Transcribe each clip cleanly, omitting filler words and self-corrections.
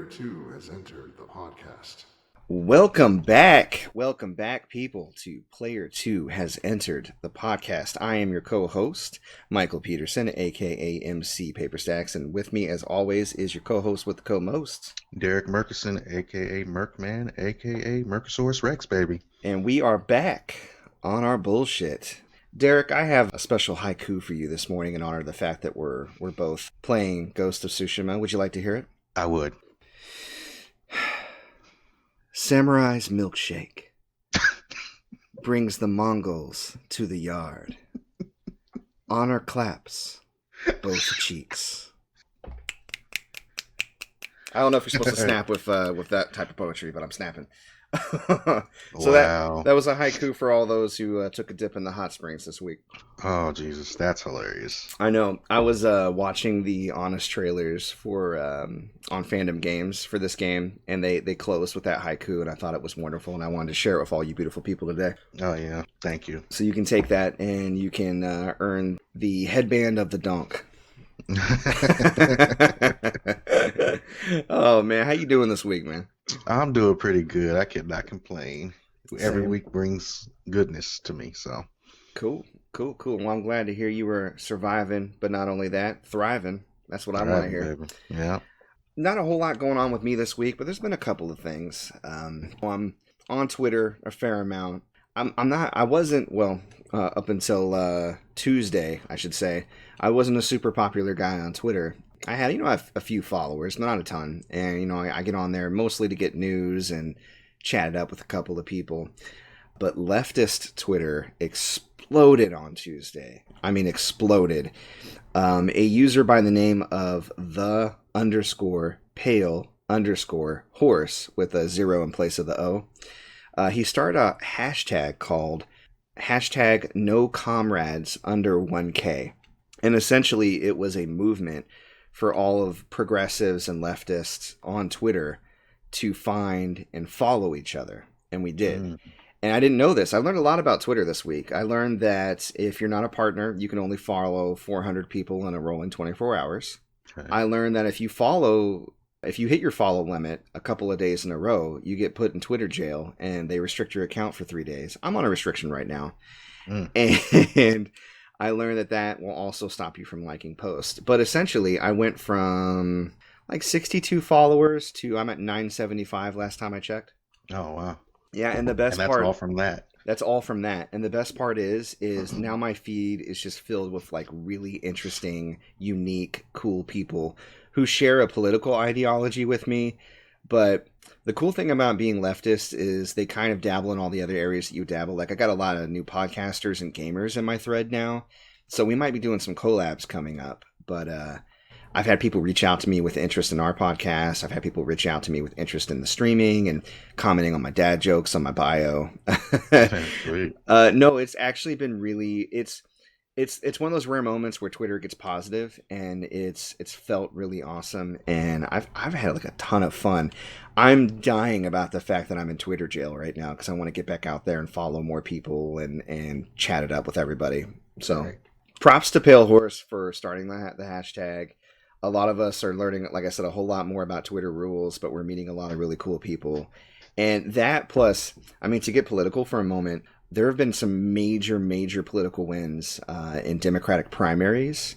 2 has entered the podcast. Welcome back, people, to Player 2 has entered the podcast. I am your co-host, Michael Peterson, aka MC Paperstacks, and with me, as always, is your co-host with the co-most, Derrick Merkerson, aka Merkman, aka Mercosaurus Rex, baby. And we are back on our bullshit. Derrick, I have a special haiku for you this morning in honor of the fact that we're both playing Ghost of Tsushima. Would you like to hear it? I would. Samurai's milkshake brings the Mongols to the yard. Honor claps both cheeks. I don't know if you're supposed to snap with that type of poetry, but I'm snapping. So wow. that was a haiku for all those who took a dip in the hot springs this week. Oh, Jesus, that's hilarious. I know. I was watching the honest trailers for on Fandom Games for this game, and they closed with that haiku, and I thought it was wonderful, and I wanted to share it with all you beautiful people today. Oh, yeah. Thank you. So you can take that, and you can earn the headband of the donk. Oh, man. How you doing this week, man? I'm doing pretty good. I cannot complain. Every week brings goodness to me, so. Cool. Well, I'm glad to hear you were surviving, but not only that, thriving. That's what I want to hear. Baby. Yeah. Not a whole lot going on with me this week, but there's been a couple of things. I'm on Twitter a fair amount. Up until Tuesday, I should say, I wasn't a super popular guy on Twitter. I had, a few followers, not a ton. And, I get on there mostly to get news and chat it up with a couple of people. But leftist Twitter exploded on Tuesday. I mean, exploded. A user by the name of the_pale_horse with a 0 in place of the O. He started a hashtag called #NoComrades_1K. And essentially, it was a movement for all of progressives and leftists on Twitter to find and follow each other. And we did. And I didn't know this. I learned a lot about Twitter this week. I learned that if you're not a partner, you can only follow 400 people in a rolling 24 hours. Okay. I learned that if you hit your follow limit a couple of days in a row, you get put in Twitter jail and they restrict your account for 3 days. I'm on a restriction right now. And I learned that will also stop you from liking posts. But essentially, I went from like 62 followers to I'm at 975 last time I checked. Oh, wow. Yeah, and the best part... That's all from that. That's all from that. And the best part is now my feed is just filled with like really interesting, unique, cool people who share a political ideology with me. But the cool thing about being leftist is they kind of dabble in all the other areas that you dabble. Like I got a lot of new podcasters and gamers in my thread now. So we might be doing some collabs coming up. But I've had people reach out to me with interest in our podcast. I've had people reach out to me with interest in the streaming and commenting on my dad jokes on my bio. No, it's actually been really... It's one of those rare moments where Twitter gets positive, and it's felt really awesome, and I've had like a ton of fun. I'm dying about the fact that I'm in Twitter jail right now because I want to get back out there and follow more people and chat it up with everybody. So, Props to Pale Horse for starting the hashtag. A lot of us are learning, like I said, a whole lot more about Twitter rules, but we're meeting a lot of really cool people. And that plus, I mean, to get political for a moment, there have been some major political wins in Democratic primaries.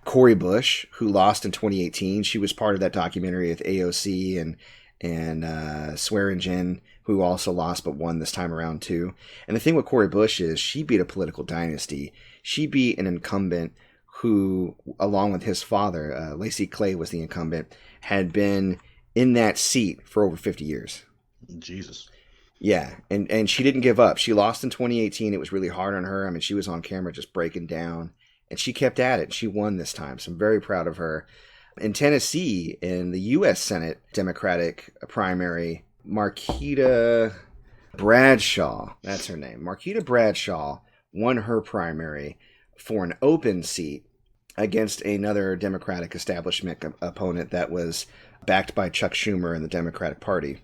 Cori Bush, who lost in 2018, she was part of that documentary with AOC and Swearingen, who also lost but won this time around too. And the thing with Cori Bush is she beat a political dynasty. She beat an incumbent who, along with his father, Lacey Clay was the incumbent, had been in that seat for over 50 years. Jesus. Yeah, and she didn't give up. She lost in 2018. It was really hard on her. I mean, she was on camera just breaking down, and she kept at it. She won this time, so I'm very proud of her. In Tennessee, in the U.S. Senate Democratic primary, Marquita Bradshaw, that's her name, Marquita Bradshaw won her primary for an open seat against another Democratic establishment opponent that was backed by Chuck Schumer and the Democratic Party.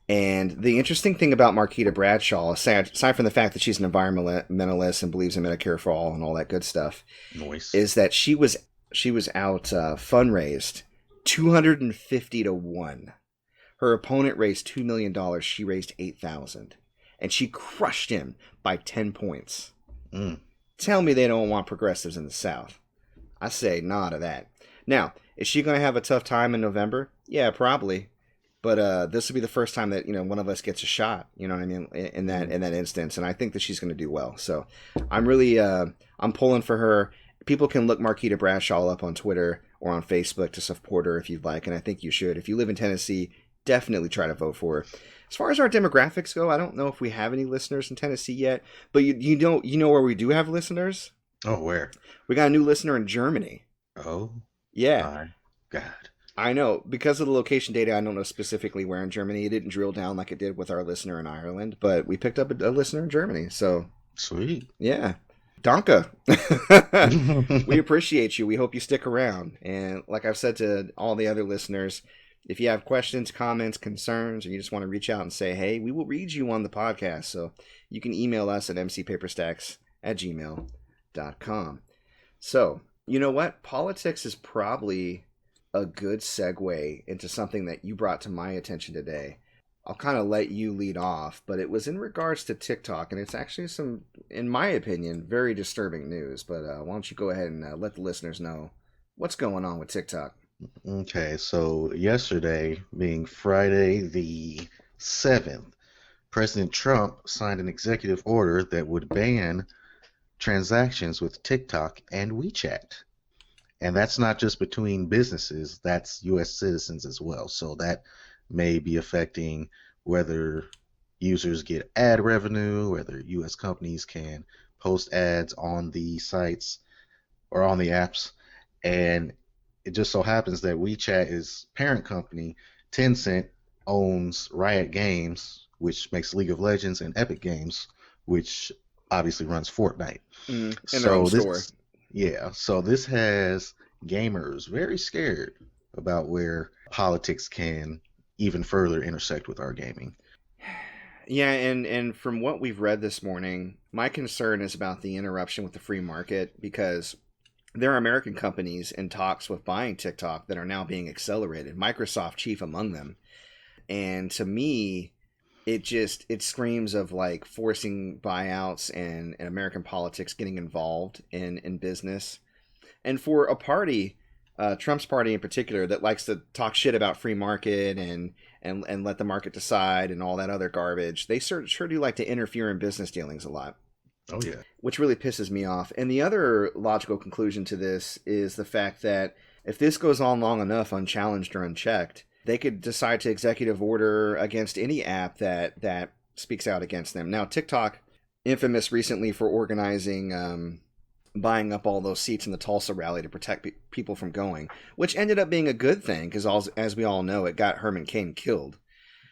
And the interesting thing about Marquita Bradshaw, aside from the fact that she's an environmentalist and believes in Medicare for all and all that good stuff, Nice. is that she was out fundraised 250-1. Her opponent raised $2 million. She raised $8,000. And she crushed him by 10 points. Tell me they don't want progressives in the South. I say nah to that. Now, is she going to have a tough time in November? Yeah, probably. But this will be the first time that, one of us gets a shot, you know what I mean, in that instance. And I think that she's going to do well. So I'm really, I'm pulling for her. People can look Marquita Bradshaw up on Twitter or on Facebook to support her if you'd like. And I think you should. If you live in Tennessee, definitely try to vote for her. As far as our demographics go, I don't know if we have any listeners in Tennessee yet. But you know where we do have listeners? Oh, where? We got a new listener in Germany. Oh? Yeah. My God. I know. Because of the location data, I don't know specifically where in Germany. It didn't drill down like it did with our listener in Ireland, but we picked up a listener in Germany. So sweet. Yeah. Danke. We appreciate you. We hope you stick around. And like I've said to all the other listeners, if you have questions, comments, concerns, or you just want to reach out and say, hey, we will read you on the podcast. So you can email us at mcpaperstacks@gmail.com. So, you know what? Politics is probably a good segue into something that you brought to my attention today. I'll kind of let you lead off, but it was in regards to TikTok, and it's actually some, in my opinion, very disturbing news. But why don't you go ahead and let the listeners know what's going on with TikTok? Okay, so yesterday, being Friday the 7th, President Trump signed an executive order that would ban transactions with TikTok and WeChat. And that's not just between businesses, that's U.S. citizens as well. So that may be affecting whether users get ad revenue, whether U.S. companies can post ads on the sites or on the apps. And it just so happens that WeChat's parent company, Tencent, owns Riot Games, which makes League of Legends, and Epic Games, which obviously runs Fortnite. In their own store. Yeah, so this has gamers very scared about where politics can even further intersect with our gaming. Yeah, and from what we've read this morning, my concern is about the interruption with the free market, because there are American companies in talks with buying TikTok that are now being accelerated, Microsoft chief among them. And to me, it screams of like forcing buyouts and American politics getting involved in business. And for a party, Trump's party in particular, that likes to talk shit about free market and let the market decide and all that other garbage, they sure do like to interfere in business dealings a lot. Oh, yeah. Which really pisses me off. And the other logical conclusion to this is the fact that if this goes on long enough, unchallenged or unchecked, they could decide to executive order against any app that speaks out against them. Now, TikTok, infamous recently for organizing, buying up all those seats in the Tulsa rally to protect people from going, which ended up being a good thing because, as we all know, it got Herman Cain killed.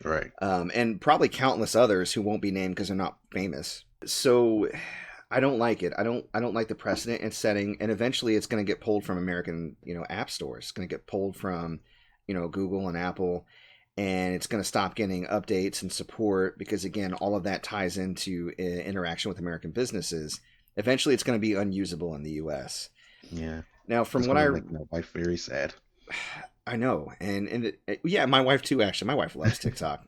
Right. And probably countless others who won't be named because they're not famous. So I don't like it. I don't like the precedent it's setting, and eventually it's going to get pulled from American, app stores. It's going to get pulled from, Google and Apple, and it's going to stop getting updates and support because, again, all of that ties into interaction with American businesses. Eventually, it's going to be unusable in the U.S. Yeah. Now, from That's what make my wife very sad. I know, and yeah, my wife too. Actually, my wife loves TikTok.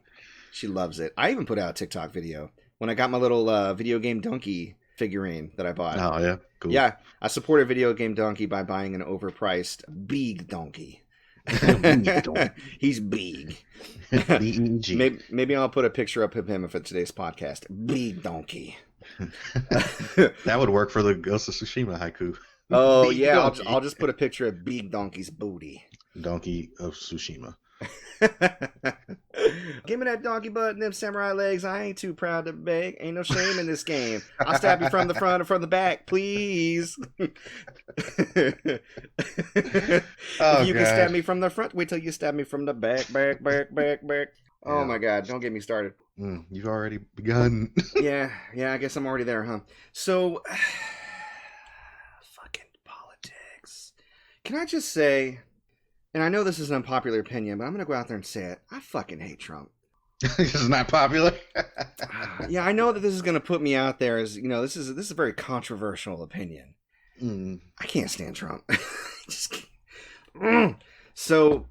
She loves it. I even put out a TikTok video when I got my little video game donkey figurine that I bought. Oh yeah, cool. Yeah, I supported video game donkey by buying an overpriced Beeg Dunkey. He's big. B-E-G. Maybe I'll put a picture up of him for today's podcast. Beeg Dunkey. That would work for the Ghost of Tsushima haiku. Oh yeah, I'll just put a picture of Beeg Dunkey's booty. Donkey of Tsushima. Give me that donkey butt and them samurai legs. I ain't too proud to beg. Ain't no shame in this game. I'll stab you from the front or from the back, please. If you can stab me from the front, wait till you stab me from the back. Oh Yeah. my God, don't get me started. You've already begun. Yeah, I guess I'm already there, huh? So, fucking politics. Can I just say, and I know this is an unpopular opinion, but I'm going to go out there and say it. I fucking hate Trump. This is not popular. Yeah, I know that this is going to put me out there as, this is a very controversial opinion. I can't stand Trump. Just can't. So,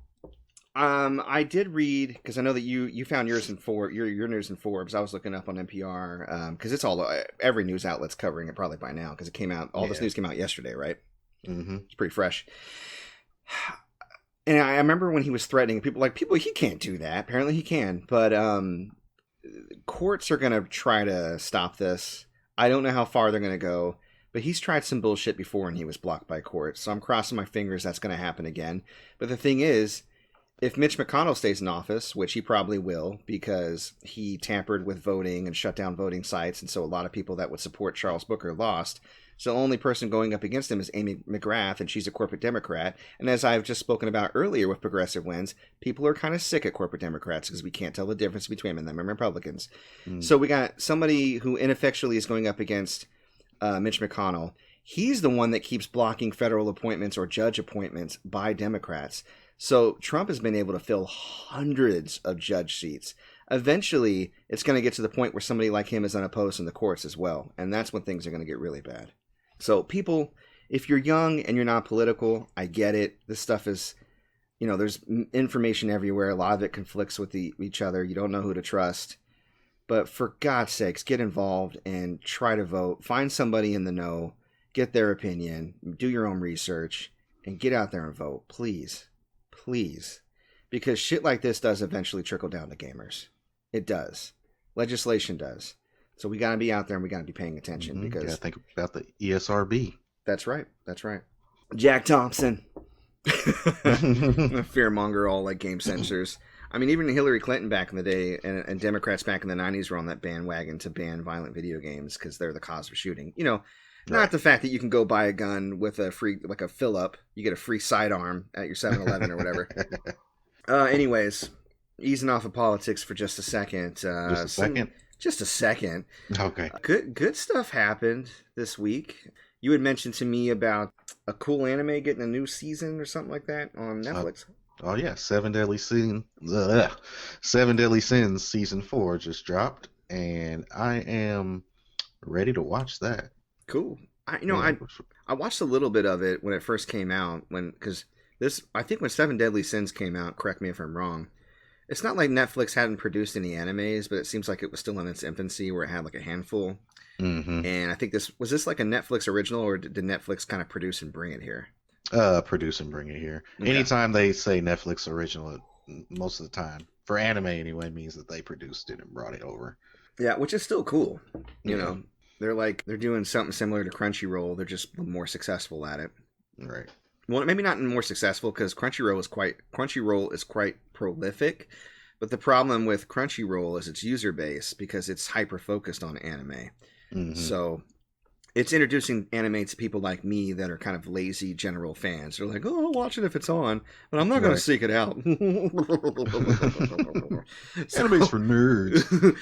I did read, because I know that you found yours in Forbes. Your news in Forbes. I was looking up on NPR because it's all every news outlet's covering it probably by now because it came out. All this news came out yesterday, right? Mm-hmm. It's pretty fresh. And I remember when he was threatening people he can't do that. Apparently he can, but courts are gonna try to stop this. I don't know how far they're gonna go, but he's tried some bullshit before and he was blocked by courts. So I'm crossing my fingers that's gonna happen again. But the thing is, if Mitch McConnell stays in office, which he probably will, because he tampered with voting and shut down voting sites, and so a lot of people that would support Charles Booker lost. So the only person going up against him is Amy McGrath, and she's a corporate Democrat. And as I've just spoken about earlier with progressive wins, people are kind of sick at corporate Democrats because we can't tell the difference between them and Republicans. So we got somebody who ineffectually is going up against Mitch McConnell. He's the one that keeps blocking federal appointments or judge appointments by Democrats. So Trump has been able to fill hundreds of judge seats. Eventually, it's going to get to the point where somebody like him is unopposed in the courts as well. And that's when things are going to get really bad. So people, if you're young and you're not political, I get it. This stuff is, there's information everywhere. A lot of it conflicts with each other. You don't know who to trust. But for God's sakes, get involved and try to vote. Find somebody in the know. Get their opinion. Do your own research. And get out there and vote. Please. Please. Because shit like this does eventually trickle down to gamers. It does. Legislation does. So we got to be out there and we got to be paying attention because you got to think about the ESRB. That's right. That's right. Jack Thompson. Fearmonger, all like game censors. I mean, even Hillary Clinton back in the day and Democrats back in the 90s were on that bandwagon to ban violent video games because they're the cause of shooting. Not the fact that you can go buy a gun with a free, like a fill up, you get a free sidearm at your 7-Eleven or whatever. Anyways, easing off of politics for just a second. Just a second. Okay. Good stuff happened this week. You had mentioned to me about a cool anime getting a new season or something like that on Netflix. Oh yeah, Seven Deadly Sins season 4 just dropped, and I am ready to watch that. Cool. I watched a little bit of it when it first came out. I think when Seven Deadly Sins came out, correct me if I'm wrong, it's not like Netflix hadn't produced any animes, but it seems like it was still in its infancy where it had like a handful. Mm-hmm. And I think was this like a Netflix original, or did Netflix kind of produce and bring it here? Produce and bring it here. Okay. Anytime they say Netflix original, most of the time, for anime anyway, means that they produced it and brought it over. Yeah, which is still cool. You know, they're doing something similar to Crunchyroll. They're just more successful at it. Right. Well, maybe not more successful because Crunchyroll is quite prolific, but the problem with Crunchyroll is its user base because it's hyper focused on anime. Mm-hmm. So it's introducing anime to people like me that are kind of lazy general fans. They're like, "Oh, I'll watch it if it's on, but I'm not going to seek it out." Anime's for nerds.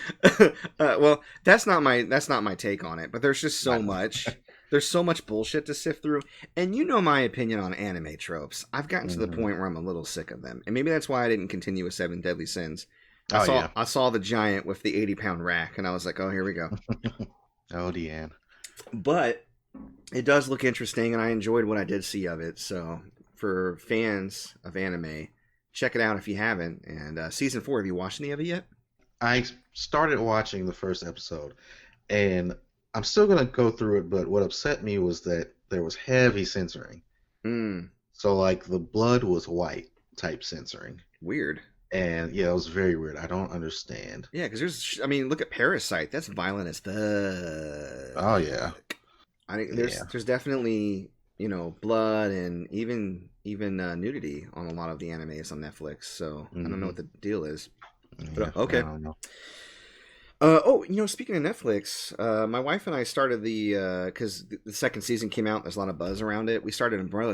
Well, that's not my take on it. But there's just so much. There's so much bullshit to sift through. And you know my opinion on anime tropes. I've gotten to the point where I'm a little sick of them. And maybe that's why I didn't continue with Seven Deadly Sins. I saw the giant with the 80-pound rack, and I was like, oh, here we go. Oh, Deanne. But it does look interesting, and I enjoyed what I did see of it. So for fans of anime, check it out if you haven't. And season 4, have you watched any of it yet? I started watching the first episode, and I'm still going to go through it, but what upset me was that there was heavy censoring. So, like, the blood was white type censoring. Weird. And, yeah, it was very weird. I don't understand. Yeah, because look at Parasite. That's violent as fuck. Oh, yeah. There's definitely, blood and even nudity on a lot of the animes on Netflix. So, I don't know what the deal is. But, okay. I don't know. Speaking of Netflix, my wife and I started because the second season came out, there's a lot of buzz around it. We started Umbrella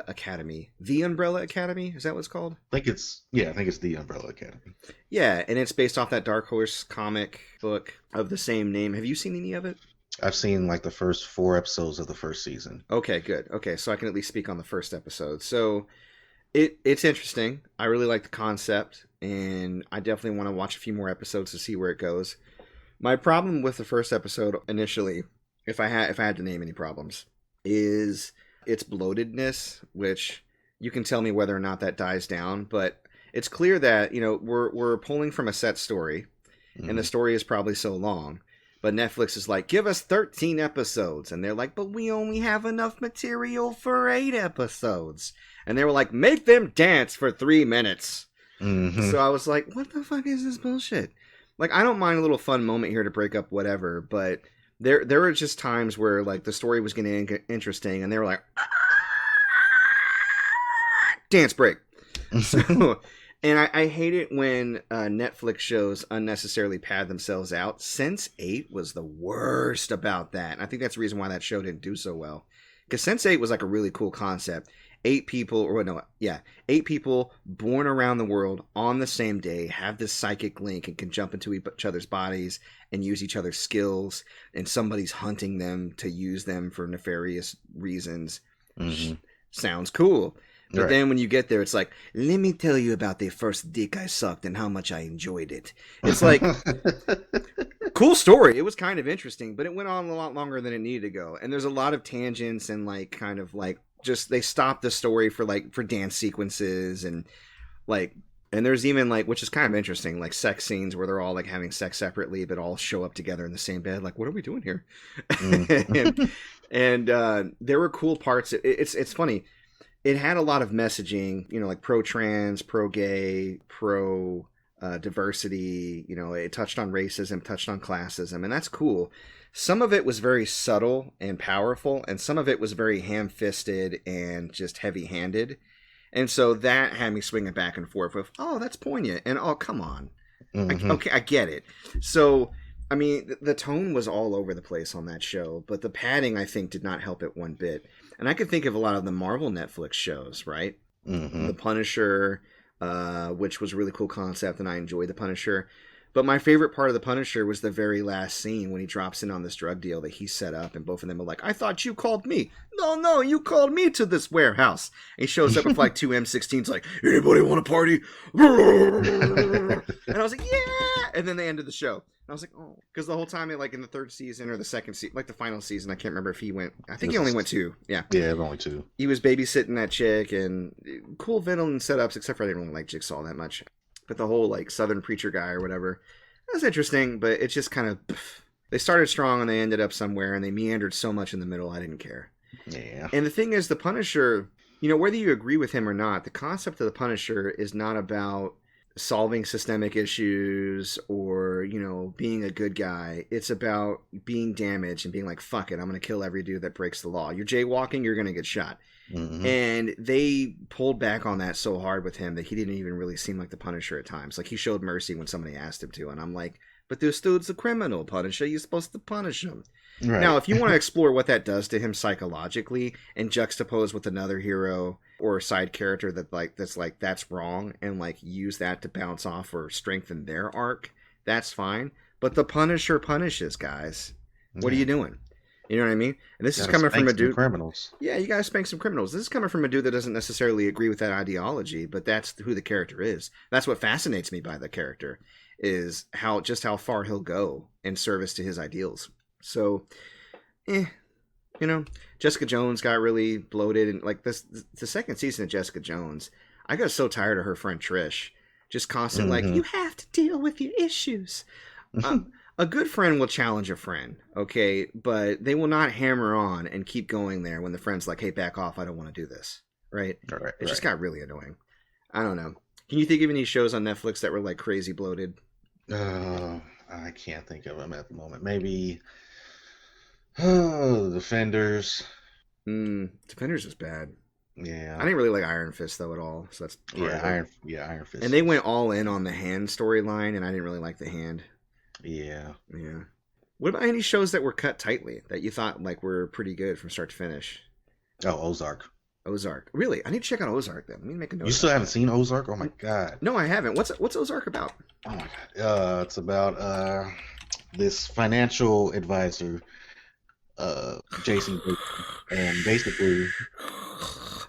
Academy. The Umbrella Academy? Is that what it's called? I think it's The Umbrella Academy. Yeah, and it's based off that Dark Horse comic book of the same name. Have you seen any of it? I've seen like the first 4 episodes of the first season. Okay, good. Okay, so I can at least speak on the first episode. So it's interesting. I really like the concept, and I definitely want to watch a few more episodes to see where it goes. My problem with the first episode initially, if I had to name any problems, is its bloatedness, which You can tell me whether or not that dies down, but it's clear that, we're pulling from a set story, and the story is probably so long. But Netflix is like, give us 13 episodes. And they're like, but we only have enough material for 8 episodes. And they were like, make them dance for 3 minutes. Mm-hmm. So I was like, what the fuck is this bullshit? Like, I don't mind a little fun moment here to break up whatever, but there were just times where, like, the story was getting interesting, and they were like, dance break. So, and I hate it when Netflix shows unnecessarily pad themselves out. Sense8 was the worst about that. And I think that's the reason why that show didn't do so well. Because Sense8 was like a really cool concept. 8 people born around the world on the same day have this psychic link and can jump into each other's bodies and use each other's skills. And somebody's hunting them to use them for nefarious reasons. Mm-hmm. Sounds cool. But then when you get there, it's like, let me tell you about the first dick I sucked and how much I enjoyed it. It's like, cool story. It was kind of interesting, but it went on a lot longer than it needed to go. And there's a lot of tangents and like kind of like just they stopped the story for dance sequences and there's even like, which is kind of interesting, like sex scenes where they're all like having sex separately, but all show up together in the same bed. Like, what are we doing here? and there were cool parts. It's funny. It had a lot of messaging, like pro-trans, pro-gay, pro-diversity. It touched on racism, touched on classism, and that's cool. Some of it was very subtle and powerful, and some of it was very ham-fisted and just heavy-handed. And so that had me swinging back and forth with, oh, that's poignant, and oh, come on. Mm-hmm. Okay, I get it. So, I mean, the tone was all over the place on that show, but the padding, I think, did not help it one bit. And I could think of a lot of the Marvel Netflix shows, right? Mm-hmm. The Punisher, which was a really cool concept, and I enjoyed The Punisher. But my favorite part of The Punisher was the very last scene when he drops in on this drug deal that he set up, and both of them are like, I thought you called me. No, you called me to this warehouse. And he shows up with like 2 M16s like, anybody want to party? And I was like, yeah! And then they ended the show. And I was like, oh. Because the whole time, in the third season or the second season, like the final season, I can't remember if he went. I think he only went 2. Yeah. Yeah, only 2. He was babysitting that chick and cool villain setups, except for I didn't really like Jigsaw that much. But the whole Southern preacher guy or whatever, that was interesting, but it's just kind of. They started strong and they ended up somewhere and they meandered so much in the middle, I didn't care. Yeah. And the thing is, the Punisher, whether you agree with him or not, the concept of the Punisher is not about solving systemic issues or, being a good guy. It's about being damaged and being like, fuck it, I'm going to kill every dude that breaks the law. You're jaywalking, you're going to get shot. Mm-hmm. And they pulled back on that so hard with him that he didn't even really seem like the Punisher at times. Like, he showed mercy when somebody asked him to. And I'm like, but this dude's a criminal, Punisher. You're supposed to punish him. Right. Now, if you want to explore what that does to him psychologically and juxtapose with another hero or a side character that's wrong and use that to bounce off or strengthen their arc, that's fine. But the Punisher punishes, guys. What are you doing? You know what I mean? And this is coming from a dude. Criminals. Yeah, you gotta spank some criminals. This is coming from a dude that doesn't necessarily agree with that ideology, but that's who the character is. That's what fascinates me by the character, is how far he'll go in service to his ideals. So, Jessica Jones got really bloated, and the second season of Jessica Jones, I got so tired of her friend Trish, just constant you have to deal with your issues. A good friend will challenge a friend, okay, but they will not hammer on and keep going there when the friend's like, hey, back off, I don't want to do this, right? It just got really annoying. I don't know. Can you think of any shows on Netflix that were crazy bloated? I can't think of them at the moment. Maybe Defenders. Defenders was bad. Yeah. I didn't really like Iron Fist though at all, so that's Iron Fist. And they went all in on the hand storyline, and I didn't really like the hand. Yeah. What about any shows that were cut tightly that you thought were pretty good from start to finish? Oh, Ozark. Really? I need to check out Ozark then. Let me make a note. You still haven't seen Ozark? Oh my god. No, I haven't. What's Ozark about? Oh my god. It's about this financial advisor, Jason, and basically.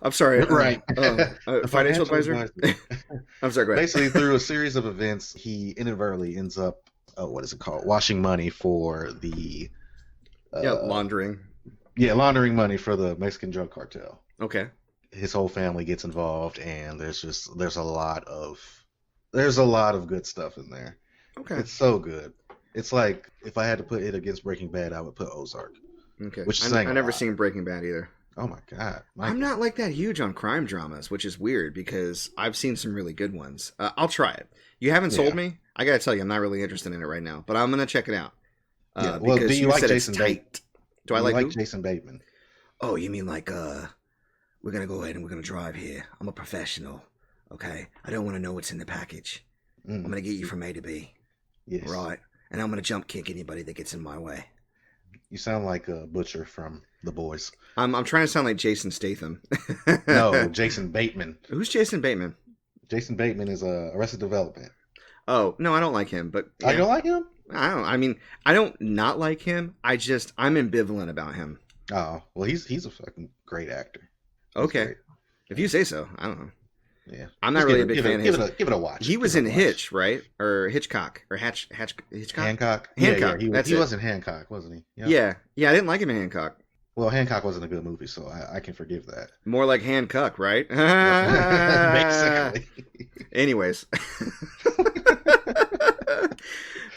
I'm sorry. Right. Financial advisor. I'm sorry. Go ahead. Basically, through a series of events, he inadvertently ends up. What is it called? Washing money for the. Laundering. Yeah, laundering money for the Mexican drug cartel. Okay. his whole family gets involved, and there's a lot of good stuff in there. Okay. It's so good. It's like if I had to put it against Breaking Bad, I would put Ozark. Okay. Which is saying I a never lot. seen Breaking Bad either. Oh my God, I'm not like that huge on crime dramas, which is weird because I've seen some really good ones. I'll try it. You haven't sold me. I gotta tell you, I'm not really interested in it right now, but I'm gonna check it out. Yeah. Well, Because do you like said Jason it's Bateman? tight. Do I like who? Jason Bateman? Oh, you mean like we're gonna go ahead and we're gonna drive here. I'm a professional. Okay? I don't want to know what's in the package. I'm gonna get you from A to B. Yes. Right. And I'm gonna jump kick anybody that gets in my way. You sound like a butcher from The Boys. I'm trying to sound like Jason Statham. No, Jason Bateman. Who's Jason Bateman? Jason Bateman is Arrested Development. Oh, no, I don't like him, but Oh, you don't like him? I don't not like him. I'm ambivalent about him. Oh, well, he's a fucking great actor. He's Okay. great. If you say so, I don't know. Yeah. I'm not Just really a big fan of his. Give it a watch. He was Give in it a watch. Hitch, right? Or Hitchcock. Or Hitchcock? Hancock. Hancock, Yeah, that's he it. was in Hancock, wasn't he? Yeah. I didn't like him in Hancock. Well, Hancock wasn't a good movie, so I can forgive that. More like Hancock, right? Basically. Anyways.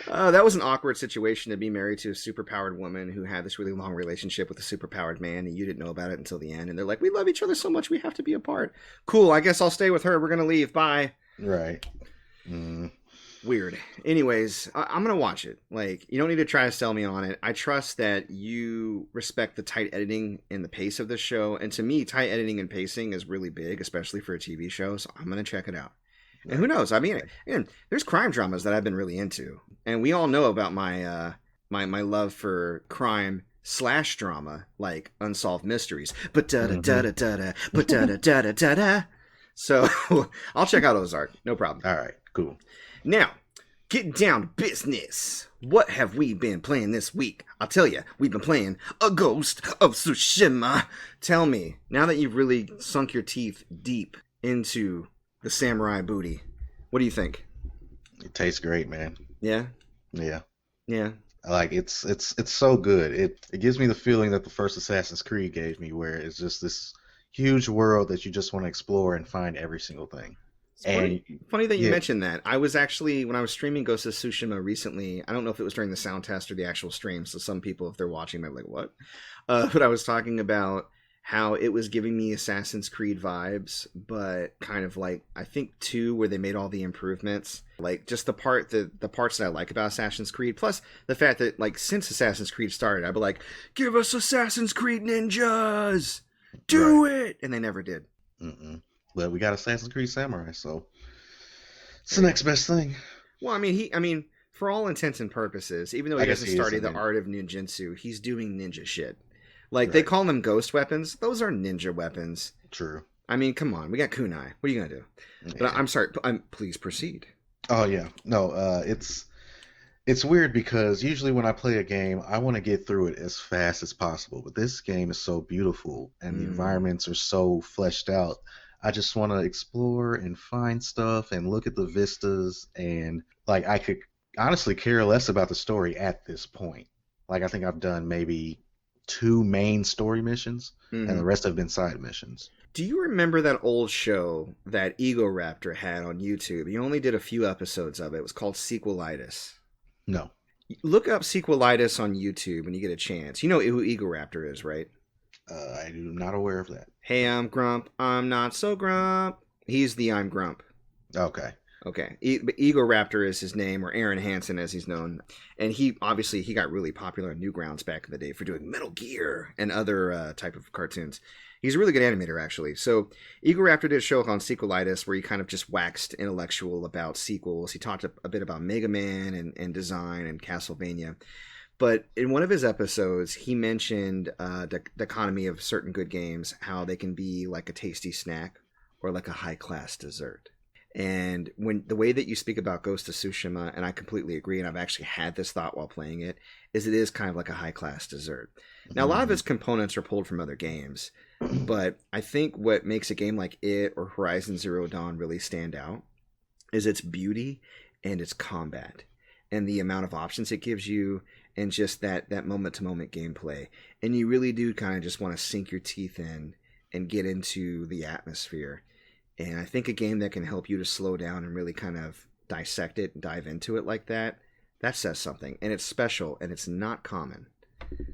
That was an awkward situation to be married to a superpowered woman who had this really long relationship with a superpowered man, and you didn't know about it until the end. And they're like, we love each other so much, we have to be apart. Cool, I guess I'll stay with her. We're going to leave. Bye. Right. Weird. Anyways, I'm going to watch it. Like, you don't need to try to sell me on it. I trust that you respect the tight editing and the pace of this show. And to me, tight editing and pacing is really big, especially for a TV show. So I'm going to check it out. And who knows? I mean, there's crime dramas that I've been really into, and we all know about my my love for crime / drama, like Unsolved Mysteries. But da da da da da, but da da da da da da. So I'll check out Ozark, no problem. All right, cool. Now, getting down to business. What have we been playing this week? I'll tell you, we've been playing A Ghost of Tsushima. Tell me, now that you've really sunk your teeth deep into the samurai booty, what do you think? It tastes great, man. Yeah? Yeah. Yeah. Like it's so good. It gives me the feeling that the first Assassin's Creed gave me, where it's just this huge world that you just want to explore and find every single thing. It's funny that you mentioned that. I was actually, when I was streaming Ghost of Tsushima recently, I don't know if it was during the sound test or the actual stream, so some people, if they're watching, might be like, what? But I was talking about how it was giving me Assassin's Creed vibes, but kind of like, I think 2, where they made all the improvements. Like, just the parts that I like about Assassin's Creed, plus the fact that, like, since Assassin's Creed started, I'd be like, give us Assassin's Creed ninjas! Do it! And they never did. But we got Assassin's Creed Samurai, so it's the next best thing. Well, I mean, for all intents and purposes, even though he hasn't started the art of ninjutsu, he's doing ninja shit. Like, they call them ghost weapons. Those are ninja weapons. True. I mean, come on. We got kunai. What are you going to do? Yeah. But I'm sorry. Please proceed. Oh, yeah. No, it's weird because usually when I play a game, I want to get through it as fast as possible. But this game is so beautiful, and the environments are so fleshed out. I just want to explore and find stuff and look at the vistas. And, like, I could honestly care less about the story at this point. Like, I think I've done maybe 2 main story missions, and the rest have been side missions. Do you remember that old show that Ego Raptor had on YouTube? He only did a few episodes of it. It was called Sequelitis. No. Look up Sequelitis on YouTube when you get a chance. You know who Ego Raptor is, right? I'm not aware of that. Hey, I'm Grump. I'm not so Grump. He's the I'm Grump. Okay. Ego Raptor is his name, or Aaron Hansen as he's known. And he got really popular on Newgrounds back in the day for doing Metal Gear and other type of cartoons. He's a really good animator, actually. So Ego Raptor did a show called Sequelitis where he kind of just waxed intellectual about sequels. He talked a bit about Mega Man and design and Castlevania. But in one of his episodes, he mentioned the dichotomy of certain good games, how they can be like a tasty snack or like a high-class dessert. And when the way that you speak about Ghost of Tsushima, and I completely agree, and I've actually had this thought while playing it, is kind of like a high-class dessert. Now, a lot of its components are pulled from other games, but I think what makes a game like it or Horizon Zero Dawn really stand out is its beauty and its combat and the amount of options it gives you and just that moment-to-moment gameplay. And you really do kind of just want to sink your teeth in and get into the atmosphere. And I think a game that can help you to slow down and really kind of dissect it and dive into it like that, that says something. And it's special, and it's not common.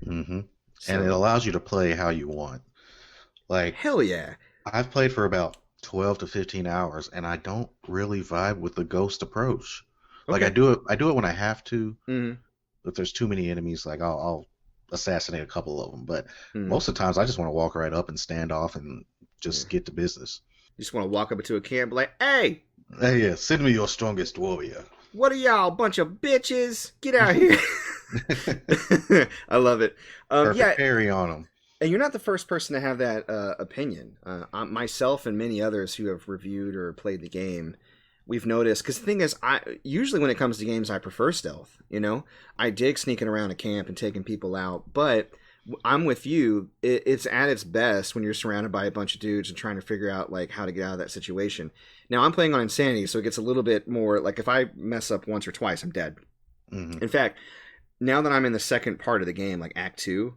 Mm-hmm. So, And it allows you to play how you want. Like, hell yeah. I've played for about 12 to 15 hours, and I don't really vibe with the ghost approach. Like, Okay. I do it when I have to. Mm-hmm. If there's too many enemies, like I'll assassinate a couple of them. But Mm-hmm. most of the times, I just want to walk right up and stand off and just get to business. You just want to walk up into a camp like, hey, Hey, yeah, send me your strongest warrior. what are y'all, bunch of bitches? Get out here. I love it. Perfect parry on them. And you're not the first person to have that opinion. Myself and many others who have reviewed or played the game, we've noticed. Because the thing is, usually when it comes to games, I prefer stealth. You know, I dig sneaking around a camp and taking people out. But I'm with you. It's at its best when you're surrounded by a bunch of dudes and trying to figure out like how to get out of that situation. Now I'm playing on insanity, so it gets a little bit more like if I mess up once or twice, I'm dead. Mm-hmm. In fact, now that I'm in the second part of the game, like Act 2,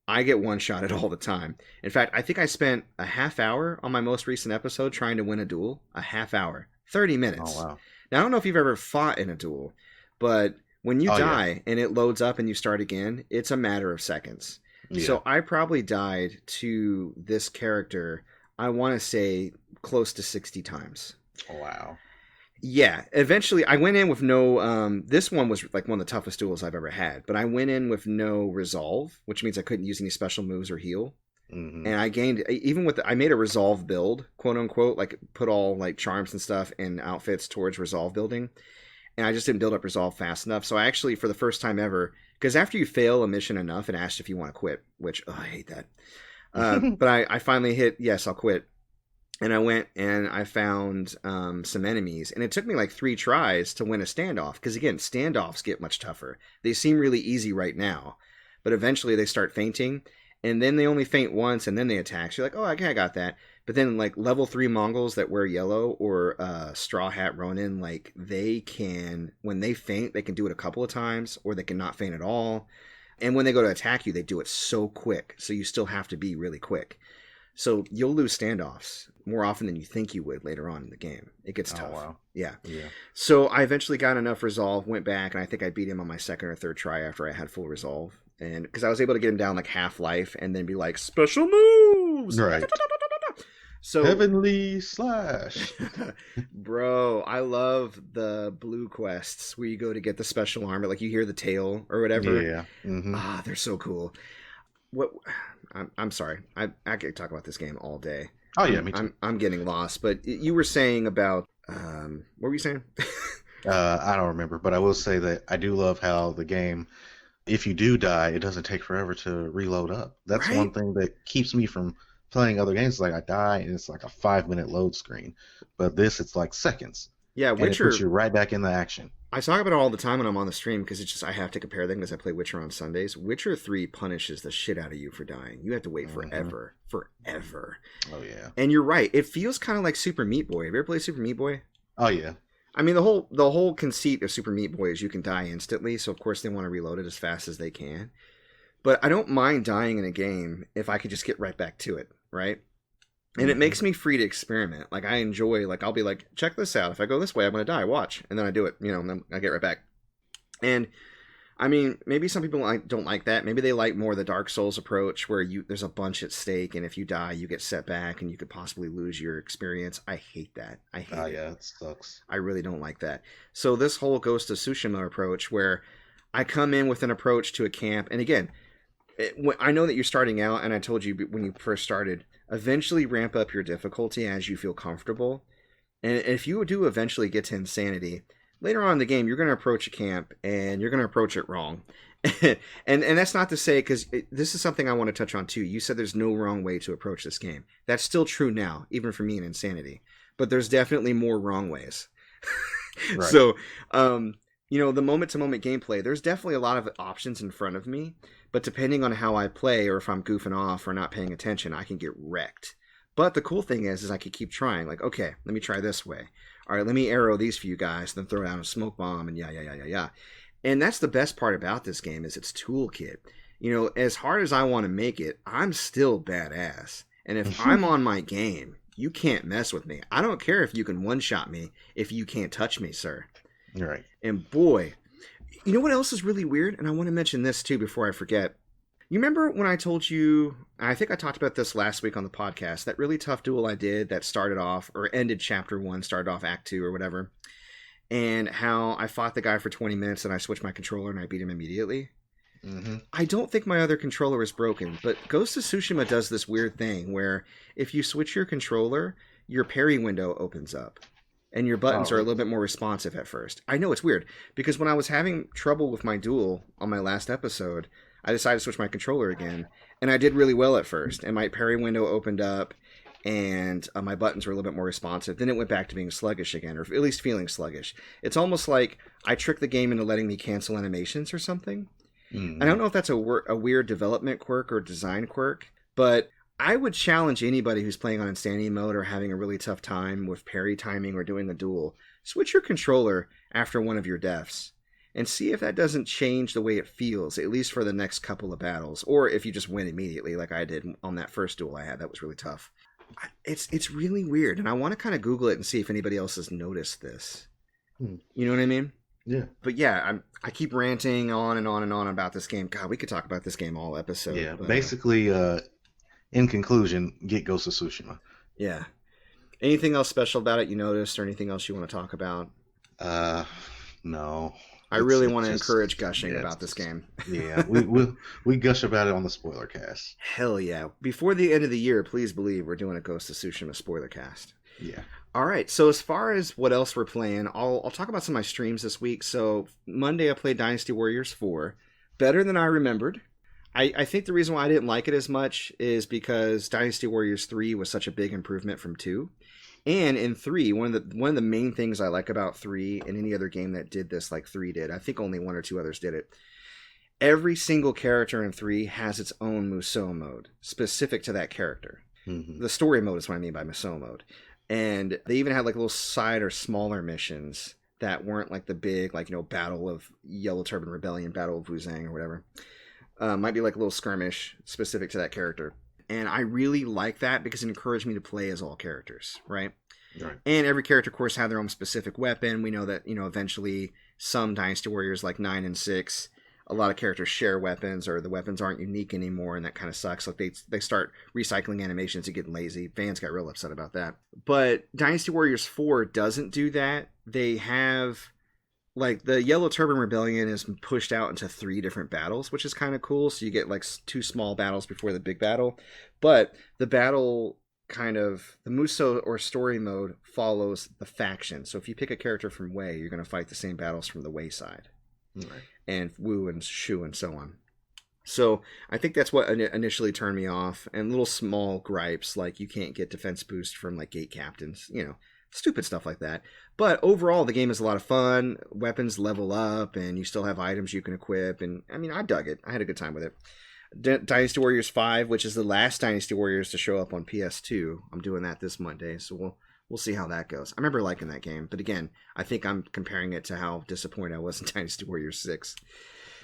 I get one-shotted all the time. In fact, I think I spent a half hour on my most recent episode trying to win a duel. A half hour. 30 minutes. Oh, wow. Now, I don't know if you've ever fought in a duel, but when you die and it loads up and you start again, it's a matter of seconds. Yeah. So I probably died to this character, I want to say, close to 60 times. Wow. Yeah, eventually I went in with no, this one was like one of the toughest duels I've ever had, but I went in with no resolve, which means I couldn't use any special moves or heal. Mm-hmm. And I gained, even with, I made a resolve build, quote unquote, like put all like charms and stuff and outfits towards resolve building. And I just didn't build up resolve fast enough. So I actually, for the first time ever, because after you fail a mission enough, it asks if you want to quit, which, I hate that. But I finally hit, yes, I'll quit. And I went and I found some enemies. And it took me like 3 tries to win a standoff. Because again, standoffs get much tougher. They seem really easy right now. But eventually they start fainting. And then they only faint once and then they attack. So you're like, oh, okay, I got that. But then like level 3 Mongols that wear yellow or Straw Hat Ronin, like they can, when they faint, they can do it a couple of times. Or they can not faint at all. And when they go to attack you, they do it so quick. So you still have to be really quick. So you'll lose standoffs more often than you think you would later on in the game. It gets tough. Wow. Yeah. Yeah. So I eventually got enough resolve, went back, and I think I beat him on my second or third try after I had full resolve. And because I was able to get him down like half life and then be like, special moves! Right. So, Heavenly Slash. bro, I love the blue quests where you go to get the special armor, like you hear the tail or whatever. Yeah. Mm-hmm. Ah, they're so cool. What? I'm sorry. I could talk about this game all day. Oh yeah, me too. I'm getting lost. But you were saying about what were you saying? I don't remember, but I will say that I do love how the game, if you do die, it doesn't take forever to reload up. That's Right? one thing that keeps me from playing other games. Like I die and it's like a 5-minute load screen, but this it's like seconds. Yeah, And Witcher. it puts you right back in the action. I talk about it all the time when I'm on the stream because it's just I have to compare them because I play Witcher on Sundays. Witcher 3 punishes the shit out of you for dying. You have to wait forever. Oh yeah. And you're right. It feels kind of like Super Meat Boy. Have you ever played Super Meat Boy? Oh yeah. I mean, the whole conceit of Super Meat Boy is you can die instantly, so of course they want to reload it as fast as they can. But I don't mind dying in a game if I could just get right back to it, right? And it makes me free to experiment. Like I enjoy, like I'll be like, check this out. If I go this way, I'm going to die. Watch, and then I do it. And then I get right back. And I mean, maybe some people don't like that. Maybe they like more the Dark Souls approach, where there's a bunch at stake, and if you die, you get set back, and you could possibly lose your experience. I hate that. I hate it. Oh yeah, it sucks. I really don't like that. So this whole Ghost of Tsushima approach, where I come in with an approach to a camp, and again, I know that you're starting out, and I told you when you first started, eventually ramp up your difficulty as you feel comfortable. And if you do eventually get to insanity, later on in the game, you're going to approach a camp, and you're going to approach it wrong. and that's not to say, because this is something I want to touch on too. You said there's no wrong way to approach this game. That's still true now, even for me in Insanity. But there's definitely more wrong ways. Right. So, the moment-to-moment gameplay, there's definitely a lot of options in front of me. But depending on how I play, or if I'm goofing off or not paying attention, I can get wrecked. But the cool thing is I can keep trying. Like, okay, let me try this way. All right, let me arrow these few guys, then throw down a smoke bomb, and yeah. And that's the best part about this game is its toolkit. As hard as I want to make it, I'm still badass. And if I'm on my game, you can't mess with me. I don't care if you can one-shot me if you can't touch me, sir. Right. And boy, you know what else is really weird? And I want to mention this too before I forget. You remember when I told you, I think I talked about this last week on the podcast, that really tough duel I did that started off, or ended chapter 1, started off act 2 or whatever, and how I fought the guy for 20 minutes and I switched my controller and I beat him immediately? Mm-hmm. I don't think my other controller is broken, but Ghost of Tsushima does this weird thing where if you switch your controller, your parry window opens up. And your buttons are a little bit more responsive at first. I know it's weird, because when I was having trouble with my duel on my last episode, I decided to switch my controller again, and I did really well at first, and my parry window opened up, and my buttons were a little bit more responsive. Then it went back to being sluggish again, or at least feeling sluggish. It's almost like I tricked the game into letting me cancel animations or something. Mm-hmm. I don't know if that's a weird development quirk or design quirk, but I would challenge anybody who's playing on Insanity mode or having a really tough time with parry timing or doing a duel, switch your controller after one of your deaths and see if that doesn't change the way it feels, at least for the next couple of battles, or if you just win immediately like I did on that first duel I had. That was really tough. It's really weird, and I want to kind of Google it and see if anybody else has noticed this. You know what I mean? Yeah. But yeah, I keep ranting on and on and on about this game. God, we could talk about this game all episode. Yeah. But, Basically, in conclusion, get Ghost of Tsushima. Yeah. Anything else special about it you noticed, or anything else you want to talk about? No. I really want to encourage gushing about this game. Yeah, we gush about it on the spoiler cast. Hell yeah. Before the end of the year, please believe we're doing a Ghost of Tsushima spoiler cast. Yeah. All right, so as far as what else we're playing, I'll talk about some of my streams this week. So Monday I played Dynasty Warriors 4. Better than I remembered. I think the reason why I didn't like it as much is because Dynasty Warriors 3 was such a big improvement from 2. And in 3, one of the main things I like about 3 and any other game that did this like 3 did, I think only 1 or 2 others did it. Every single character in 3 has its own Musou mode, specific to that character. Mm-hmm. The story mode is what I mean by Musou mode. And they even had like little side or smaller missions that weren't like the big, like, Battle of Yellow Turban Rebellion, Battle of Wuzang or whatever. Might be like a little skirmish specific to that character. And I really like that because it encouraged me to play as all characters, right? Right. And every character, of course, had their own specific weapon. We know that, eventually some Dynasty Warriors like 9 and 6, a lot of characters share weapons, or the weapons aren't unique anymore, and that kind of sucks. Like they start recycling animations and getting lazy. Fans got real upset about that. But Dynasty Warriors 4 doesn't do that. They have, like, the Yellow Turban Rebellion is pushed out into 3 different battles, which is kind of cool. So you get like 2 small battles before the big battle. But the battle the Musou or story mode follows the faction. So if you pick a character from Wei, you're going to fight the same battles from the Wei side. Right. And Wu and Shu and so on. So I think that's what initially turned me off. And little small gripes like you can't get defense boost from like gate captains, stupid stuff like that. But overall, the game is a lot of fun. Weapons level up, and you still have items you can equip. And I mean, I dug it. I had a good time with it. Dynasty Warriors 5, which is the last Dynasty Warriors to show up on PS2. I'm doing that this Monday, so we'll see how that goes. I remember liking that game, but again, I think I'm comparing it to how disappointed I was in Dynasty Warriors 6.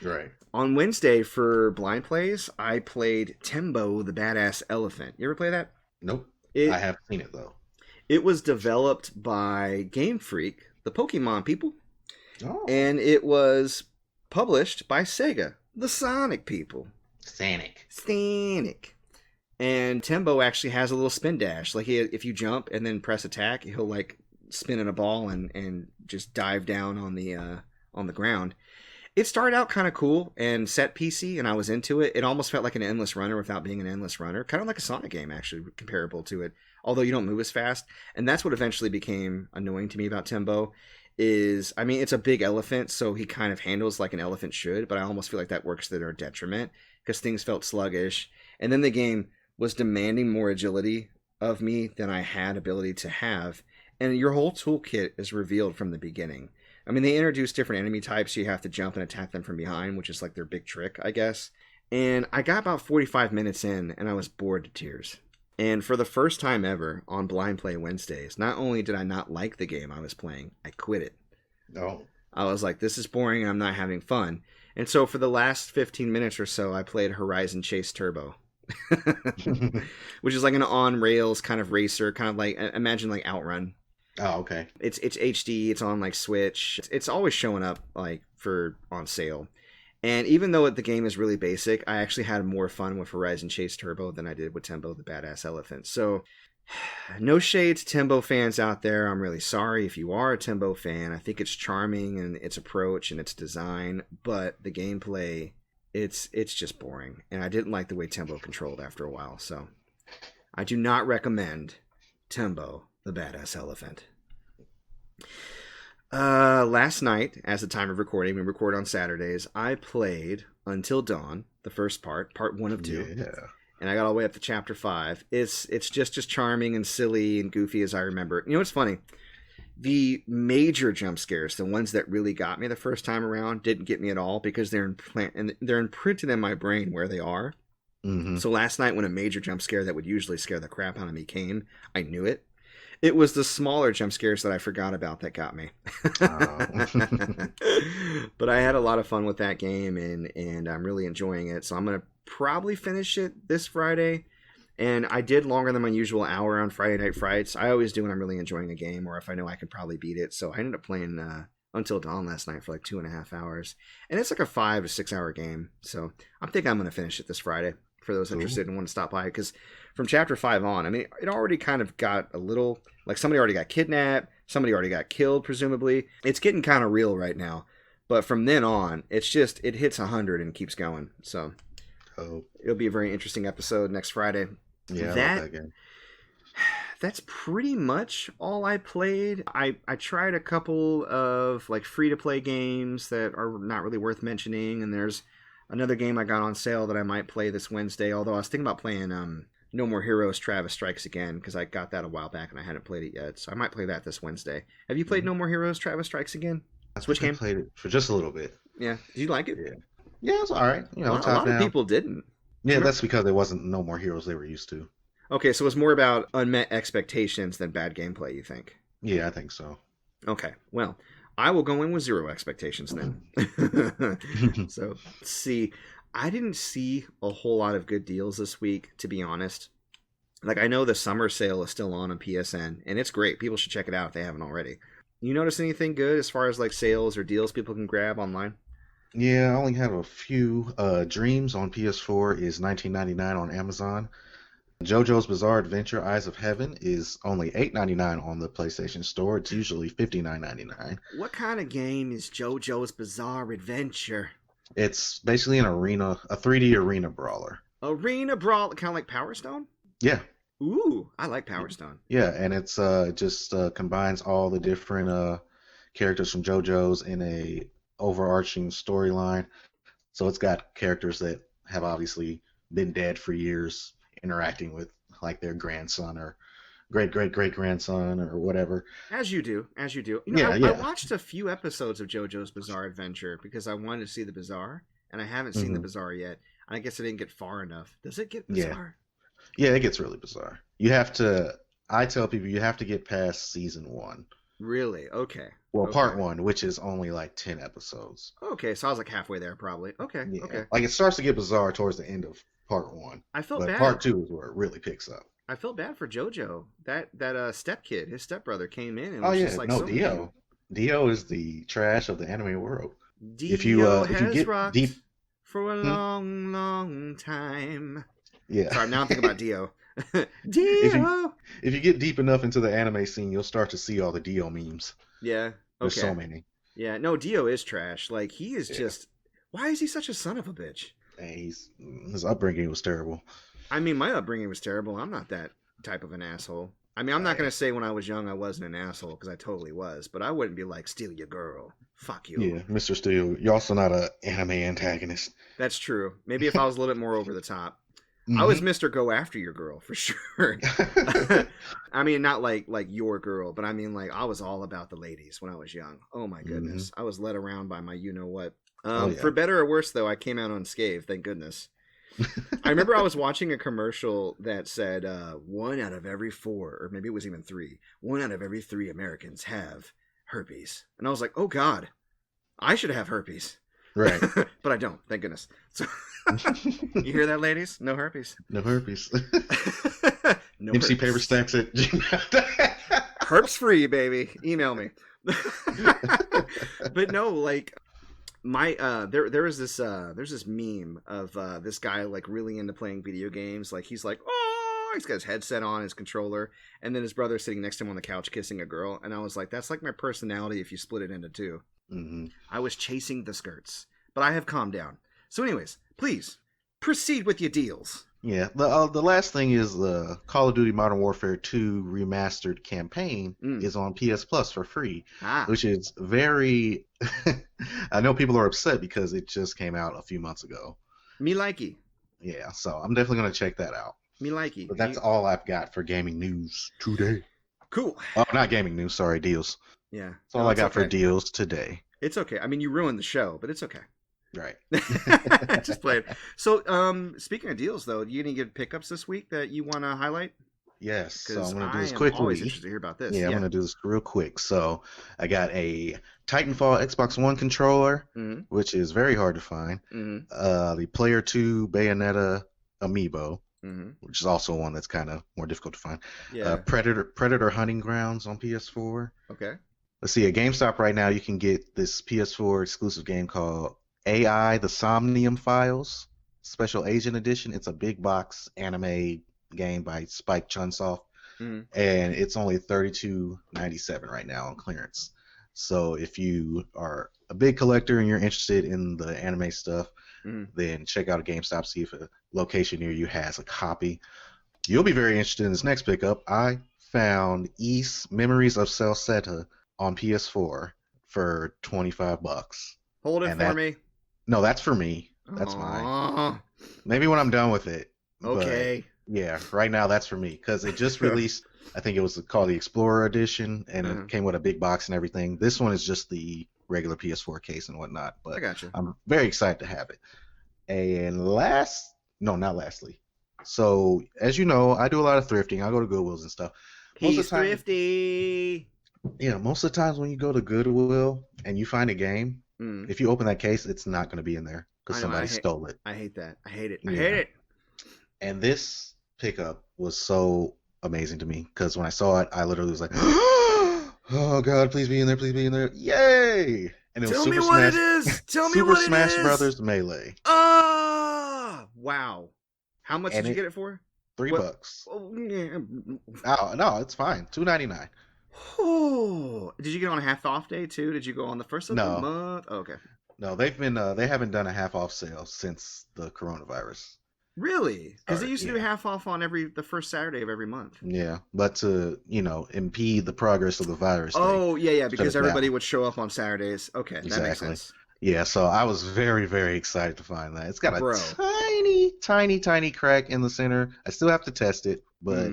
Right. On Wednesday for blind plays, I played Tembo the Badass Elephant. You ever play that? Nope. I have seen it though. It was developed by Game Freak, the Pokemon people. Oh. And it was published by Sega, the Sonic people. Sonic. And Tembo actually has a little spin dash. Like if you jump and then press attack, he'll like spin in a ball and just dive down on the ground. It started out kind of cool and set piecey, and I was into it. It almost felt like an endless runner without being an endless runner. Kind of like a Sonic game, actually, comparable to it. Although you don't move as fast. And that's what eventually became annoying to me about Tembo. It's a big elephant, so he kind of handles like an elephant should, but I almost feel like that works to their detriment because things felt sluggish. And then the game was demanding more agility of me than I had ability to have. And your whole toolkit is revealed from the beginning. I mean, they introduced different enemy types, so you have to jump and attack them from behind, which is like their big trick, I guess. And I got about 45 minutes in, and I was bored to tears. And for the first time ever on Blind Play Wednesdays, not only did I not like the game I was playing, I quit it. No. I was like, this is boring and I'm not having fun. And so for the last 15 minutes or so, I played Horizon Chase Turbo, which is like an on rails kind of racer, kind of like imagine like Outrun. Oh, okay. It's HD. It's on like Switch. It's always showing up like for on sale. And even though the game is really basic, I actually had more fun with Horizon Chase Turbo than I did with Tembo the Badass Elephant. So, no shade to Tembo fans out there. I'm really sorry if you are a Tembo fan. I think it's charming in its approach and its design, but the gameplay, it's just boring. And I didn't like the way Tembo controlled after a while. So, I do not recommend Tembo the Badass Elephant. Last night, as the time of recording, we record on Saturdays, I played Until Dawn, the first part 1 of 2. Yeah. And I got all the way up to chapter 5. It's just as charming and silly and goofy as I remember. You know what's funny? The major jump scares, the ones that really got me the first time around, didn't get me at all because they're imprinted in my brain where they are. Mm-hmm. So last night when a major jump scare that would usually scare the crap out of me came, I knew it. It was the smaller jump scares that I forgot about that got me. But I had a lot of fun with that game, and I'm really enjoying it. So I'm going to probably finish it this Friday. And I did longer than my usual hour on Friday Night Frights. I always do when I'm really enjoying a game, or if I know I can probably beat it. So I ended up playing Until Dawn last night for like 2.5 hours. And it's like a 5 to 6 hour game. So I'm thinking I'm going to finish it this Friday for those interested and want to stop by. Because from chapter 5 on, I mean, it already kind of got a little, like somebody already got kidnapped, somebody already got killed, presumably. It's getting kind of real right now. But from then on, it's just, it hits 100 and keeps going. So it'll be a very interesting episode next Friday. Yeah, I love that game. That's pretty much all I played. I tried a couple of like free-to-play games that are not really worth mentioning, and there's another game I got on sale that I might play this Wednesday, although I was thinking about playing No More Heroes Travis Strikes Again, because I got that a while back and I hadn't played it yet, so I might play that this Wednesday. Have you played No More Heroes Travis Strikes Again? Which game? I played it for just a little bit. Yeah. Did you like it? Yeah, it's all right. You know, a lot of people didn't. Yeah, that's because there wasn't No More Heroes they were used to. Okay, so it's more about unmet expectations than bad gameplay, you think? Yeah, I think so. Okay, well, I will go in with 0 expectations then. So, let's see. I didn't see a whole lot of good deals this week, to be honest. Like, I know the summer sale is still on PSN, and it's great. People should check it out if they haven't already. You notice anything good as far as, like, sales or deals people can grab online? Yeah, I only have a few. Dreams on PS4 is $19.99 on Amazon. JoJo's Bizarre Adventure Eyes of Heaven is only $8.99 on the PlayStation Store. It's usually $59.99. What kind of game is JoJo's Bizarre Adventure? It's basically a 3D arena brawler. Arena brawl, kind of like Power Stone? Yeah. Ooh, I like Power Stone. Yeah, and it's just combines all the different characters from JoJo's in a overarching storyline. So it's got characters that have obviously been dead for years, interacting with like their grandson or great grandson or whatever. As you do. You know, I watched a few episodes of JoJo's Bizarre Adventure because I wanted to see the Bizarre, and I haven't seen the Bizarre yet. I guess I didn't get far enough. Does it get bizarre? Yeah, it gets really bizarre. I tell people you have to get past season 1. Really? Okay. Well, part 1, which is only like 10 episodes. Okay, so I was like halfway there probably. Okay. Yeah. Okay. Like it starts to get bizarre towards the end of part 1. I felt but bad. Part 2 is where it really picks up. I felt bad for JoJo. That step kid, his stepbrother, came in and was just like Dio. Dio is the trash of the anime world. Dio if you get rocked deep for a long time. Yeah. Sorry, now I'm thinking about Dio. Dio. If you get deep enough into the anime scene, you'll start to see all the Dio memes. Yeah. Okay. There's so many. Yeah. No, Dio is trash. Like he is just. Why is he such a son of a bitch? His upbringing was terrible. I mean, my upbringing was terrible. I'm not that type of an asshole. I mean, I'm not going to say when I was young I wasn't an asshole, because I totally was. But I wouldn't be like, steal your girl. Fuck you. Yeah, Mr. Steele. You're also not an anime antagonist. That's true. Maybe if I was a little bit more over the top. I was Mr. Go After Your Girl, for sure. I mean, not like your girl, but I mean, like, I was all about the ladies when I was young. Oh, my goodness. I was led around by my you-know-what. For better or worse, though, I came out unscathed, thank goodness. I remember I was watching a commercial that said 1 out of every 4, or maybe it was even 3, 1 out of every 3 Americans have herpes. And I was like, oh, God, I should have herpes. Right. But I don't, thank goodness. So you hear that, ladies? No herpes. No herpes. No MC herpes. Paper Stacks at Gmail. Herpes free, baby. Email me. But no, like my there's this meme of this guy like really into playing video games. Like he's like, oh, he's got his headset on, his controller, and then his brother sitting next to him on the couch kissing a girl. And I was like, that's like my personality if you split it into two. Mm-hmm. I was chasing the skirts, but I have calmed down. So, anyways, please proceed with your deals. Yeah, the last thing is the Call of Duty Modern Warfare 2 remastered campaign is on PS Plus for free, which is very. I know people are upset because it just came out a few months ago. Me likey. Yeah, so I'm definitely gonna check that out. Me likey. But that's all I've got for gaming news today. Cool. Oh, not gaming news. Sorry, deals. Yeah, that's all I got for deals today. It's okay. I mean, you ruined the show, but it's okay. Right. Just play it. So, speaking of deals, though, do you any good pickups this week that you want to highlight? Yes. So I'm going to do this I'm quickly. always interested to hear about this. Yeah, I'm going to do this real quick. So I got a Titanfall Xbox One controller, which is very hard to find. The Player 2 Bayonetta amiibo, which is also one that's kind of more difficult to find. Yeah. Predator Hunting Grounds on PS4. Okay. Let's see. At GameStop right now, you can get this PS4 exclusive game called AI: The Somnium Files Special Agent Edition. It's a big box anime game by Spike Chunsoft, and it's only $32.97 right now on clearance. So if you are a big collector and you're interested in the anime stuff, then check out a GameStop, see if a location near you has a copy. You'll be very interested in this next pickup. I found Ys Memories of Celceta on PS4 for $25. Hold it for me. No, that's for me. That's mine. Maybe when I'm done with it. Okay. Yeah, right now that's for me because it just released. I think it was called the Explorer Edition, and it came with a big box and everything. This one is just the regular PS4 case and whatnot. But I got you. I'm very excited to have it. And not lastly. So as you know, I do a lot of thrifting. I go to Goodwills and stuff. He's thrifty. Yeah, most of the times when you go to Goodwill and you find a game, if you open that case, it's not going to be in there because somebody stole it. I hate that. I hate it. I hate it. And this pickup was so amazing to me because when I saw it, I literally was like, "Oh God, please be in there! Please be in there! Yay!" And it was Tell me what it is. Tell me what it is. Super Smash Brothers Melee. Ah, wow! How much did you get it for? $3. Oh, yeah. Oh no, it's fine. $2.99. Oh, did you get on a half off day too? Did you go on the first of the month? Oh, okay. No, they haven't done a half off sale since the coronavirus. Really? Because they used to do half off on the first Saturday of every month. Yeah, but to impede the progress of the virus. Oh yeah, because everybody would show up on Saturdays. Okay, exactly. That makes sense. Yeah, so I was very, very excited to find that. It's got a tiny crack in the center. I still have to test it, but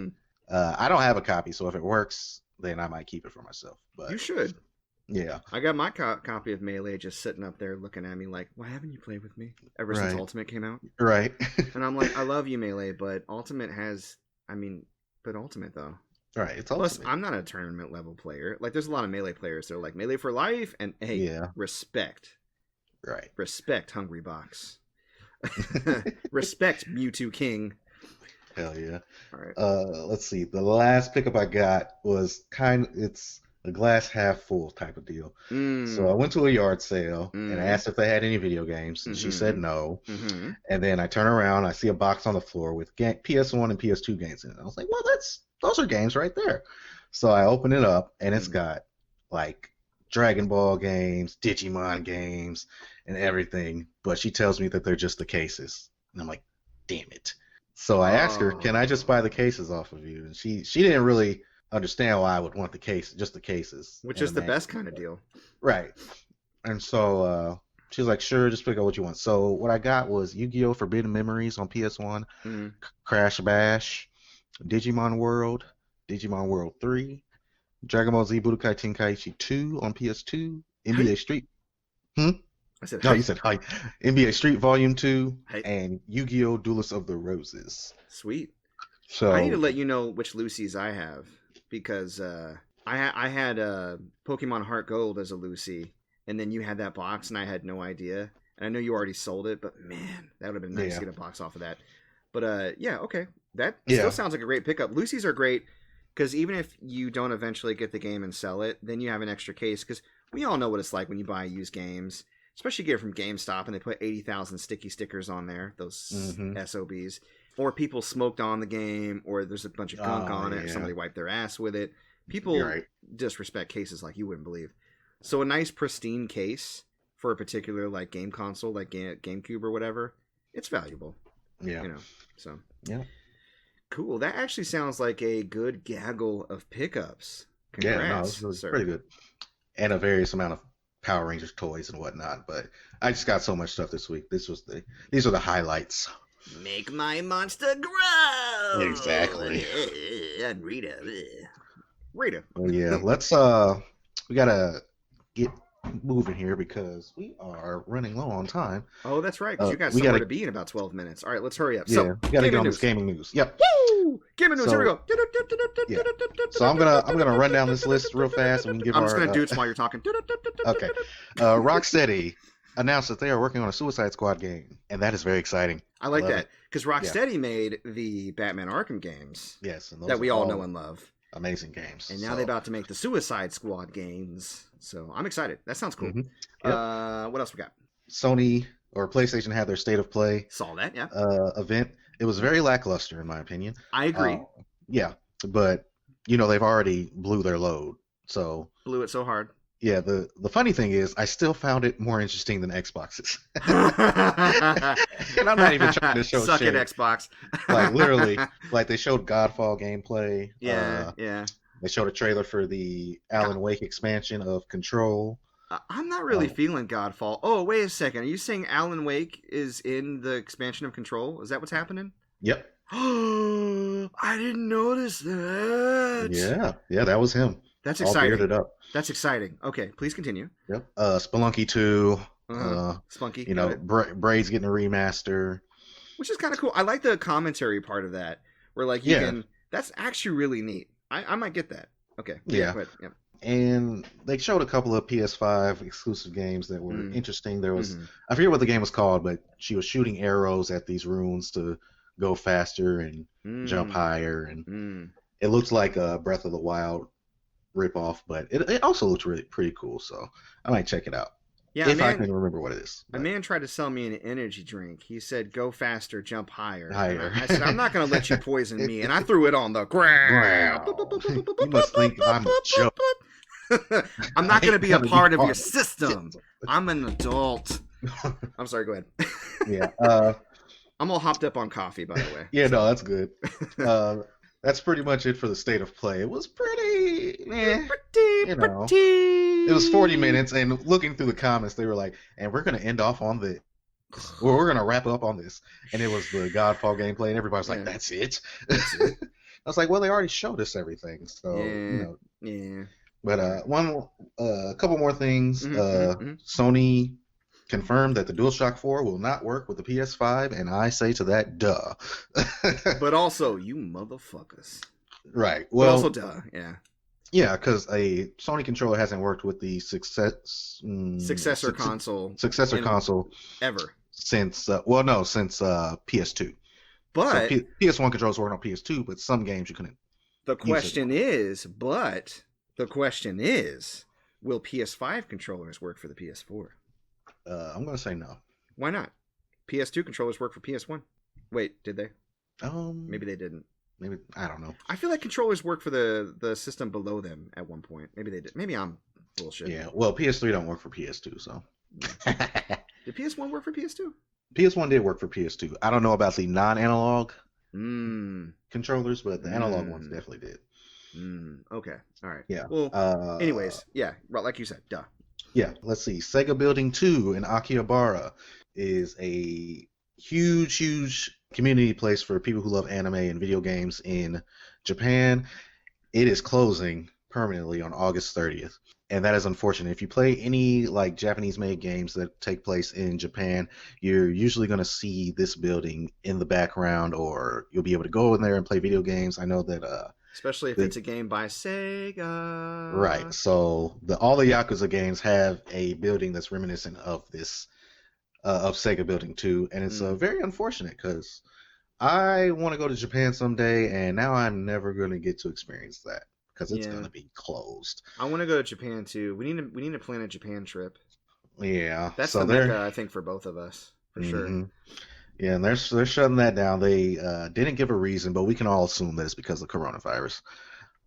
I don't have a copy, so if it works, then I might keep it for myself. But you should. Yeah. I got my copy of Melee just sitting up there looking at me like, why haven't you played with me ever since Ultimate came out? Right. And I'm like, I love you, Melee, but Ultimate Ultimate though. Right. It's Plus, Ultimate. I'm not a tournament level player. Like, there's a lot of Melee players that are like Melee for life, and hey, respect. Right. Respect, Hungry Box. Respect, Mewtwo King. Hell yeah. All right. Let's see. The last pickup I got was it's a glass half full type of deal. So I went to a yard sale and I asked if they had any video games, and she said no. And then I turn around, I see a box on the floor with PS1 and PS2 games in it. I was like, well, those are games right there. So I open it up, and it's got like Dragon Ball games, Digimon games, and everything. But she tells me that they're just the cases, and I'm like, damn it. So I asked her, can I just buy the cases off of you? And she didn't really understand why I would want just the cases. Which is the best kind of deal. Right. And so she was like, sure, just pick out what you want. So what I got was Yu-Gi-Oh! Forbidden Memories on PS1, Crash Bash, Digimon World 3, Dragon Ball Z Budokai Tenkaichi 2 on PS2, NBA Street. I said, no, you said hi. NBA Street Volume 2, and Yu-Gi-Oh! Duelist of the Roses. Sweet. So I need to let you know which Lucy's I have, because I had Pokemon Heart Gold as a Lucy, and then you had that box, and I had no idea. And I know you already sold it, but man, that would have been nice to get a box off of that. But yeah, okay. That still sounds like a great pickup. Lucy's are great because even if you don't eventually get the game and sell it, then you have an extra case. Because we all know what it's like when you buy used games, especially you get it from GameStop and they put 80,000 sticky stickers on there, those SOBs. Or people smoked on the game, or there's a bunch of gunk on it, or somebody wiped their ass with it. People disrespect cases like you wouldn't believe. So a nice pristine case for a particular like game console, like GameCube or whatever, it's valuable. Yeah. You know, so. Yeah. Cool. That actually sounds like a good gaggle of pickups. Congrats, yeah, no, it was pretty good. And a various amount of Power Rangers toys and whatnot. But I just got so much stuff this week. These are the highlights. Make my monster grow. Exactly. And Rita. Well, yeah, let's we gotta get moving here because we are running low on time. Oh, that's right. Because you got somewhere to be in about 12 minutes. All right, let's hurry up. So, we gotta get on this gaming news. Yep. Woo! Gaming news. Here we go. Yeah. So I'm gonna run down this list real fast, and we can give I'm just gonna do it while you're talking. Okay. Rocksteady announced that they are working on a Suicide Squad game, and that is very exciting. I like that because Rocksteady made the Batman Arkham games. Yes, and those that we all know and love. Amazing games. And now they're about to make the Suicide Squad games. So I'm excited. That sounds cool. Yep. What else we got? Sony or PlayStation had their State of Play. Saw that, yeah. Event. It was very lackluster in my opinion. I agree. Yeah, but they've already blew their load. So blew it so hard. Yeah, the funny thing is, I still found it more interesting than Xbox's. And I'm not even trying to show Suck shit. it, Xbox. Like, literally, like, they showed Godfall gameplay. Yeah. They showed a trailer for the Alan Wake expansion of Control. I'm not really feeling Godfall. Oh, wait a second. Are you saying Alan Wake is in the expansion of Control? Is that what's happening? Yep. I didn't notice that. Yeah, that was him. That's exciting. All bearded up. That's exciting. Okay, please continue. Yep. Spelunky 2. Spelunky. Braid's getting a remaster. Which is kind of cool. I like the commentary part of that. Where, like, you can... That's actually really neat. I might get that. Okay. Yeah. Go ahead. Yeah. And they showed a couple of PS5 exclusive games that were interesting. There was... I forget what the game was called, but she was shooting arrows at these runes to go faster and jump higher. And it looks like a Breath of the Wild ripoff, but it also looks really pretty cool, so I might check it out. Yeah, if I can remember what it is. A man tried to sell me an energy drink. He said, "Go faster, jump higher." Higher. I said, "I'm not going to let you poison me," and I threw it on the ground. You must think I'm a joke. I'm not going to be a part of your system. I'm an adult. I'm sorry. Go ahead. Yeah. I'm all hopped up on coffee, by the way. Yeah, no, that's good. That's pretty much it for the State of Play. It was pretty, It was 40 minutes, and looking through the comments, they were like, and we're going to end off on this. Well, we're going to wrap up on this. And it was the Godfall gameplay, and everybody's like, that's it? I was like, well, they already showed us everything, so, Yeah. But a couple more things. Sony confirmed that the DualShock 4 will not work with the PS5, and I say to that, duh. But also, you motherfuckers. Right. Well, but also, duh. Yeah. Yeah, because a Sony controller hasn't worked with the successor console ever since PS2. But so PS1 controllers work on PS2, but some games you couldn't. The question is, will PS5 controllers work for the PS4? I'm going to say no. Why not? PS2 controllers work for PS1. Wait, did they? Maybe they didn't. Maybe, I don't know. I feel like controllers work for the system below them at one point. Maybe they did. Maybe I'm bullshit. Yeah, well, PS3 don't work for PS2, so. Did PS1 work for PS2? PS1 did work for PS2. I don't know about the non-analog controllers, but the analog ones definitely did. Okay. All right. Yeah. Well, anyways, yeah, like you said, duh. Yeah, let's see. Sega Building 2 in Akihabara is a huge community place for people who love anime and video games in Japan. It is closing permanently on August 30th, and that is unfortunate. If you play any like Japanese-made games that take place in Japan, you're usually going to see this building in the background, or you'll be able to go in there and play video games. I know that especially if it's a game by Sega. Right. So all the Yakuza games have a building that's reminiscent of this of Sega Building 2, and it's Mm. very unfortunate because I want to go to Japan someday, and now I'm never going to get to experience that because it's going Yeah, to be closed. I want to go to Japan too. We need to plan a Japan trip. Yeah, That's the so mecca, I think, for both of us, for sure. hmm yeah, and they're shutting that down. They didn't give a reason, but we can all assume that it's because of coronavirus.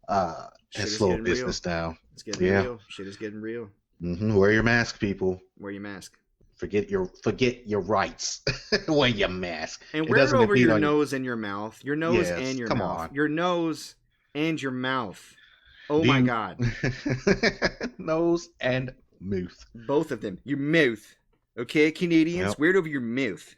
Has Shit is slowed getting real. business down. It's getting Yeah. real. Shit is getting real. Wear your mask, people. Wear your mask. Forget your rights. Wear your mask. And It wear it doesn't over impede your on your. nose and your mouth. Your nose and Yes, your come mouth. on. Your nose and your mouth. Oh Do my you god. nose and mouth? Both of them. Your mouth. Okay, Canadians? Yep. Wear it over your mouth.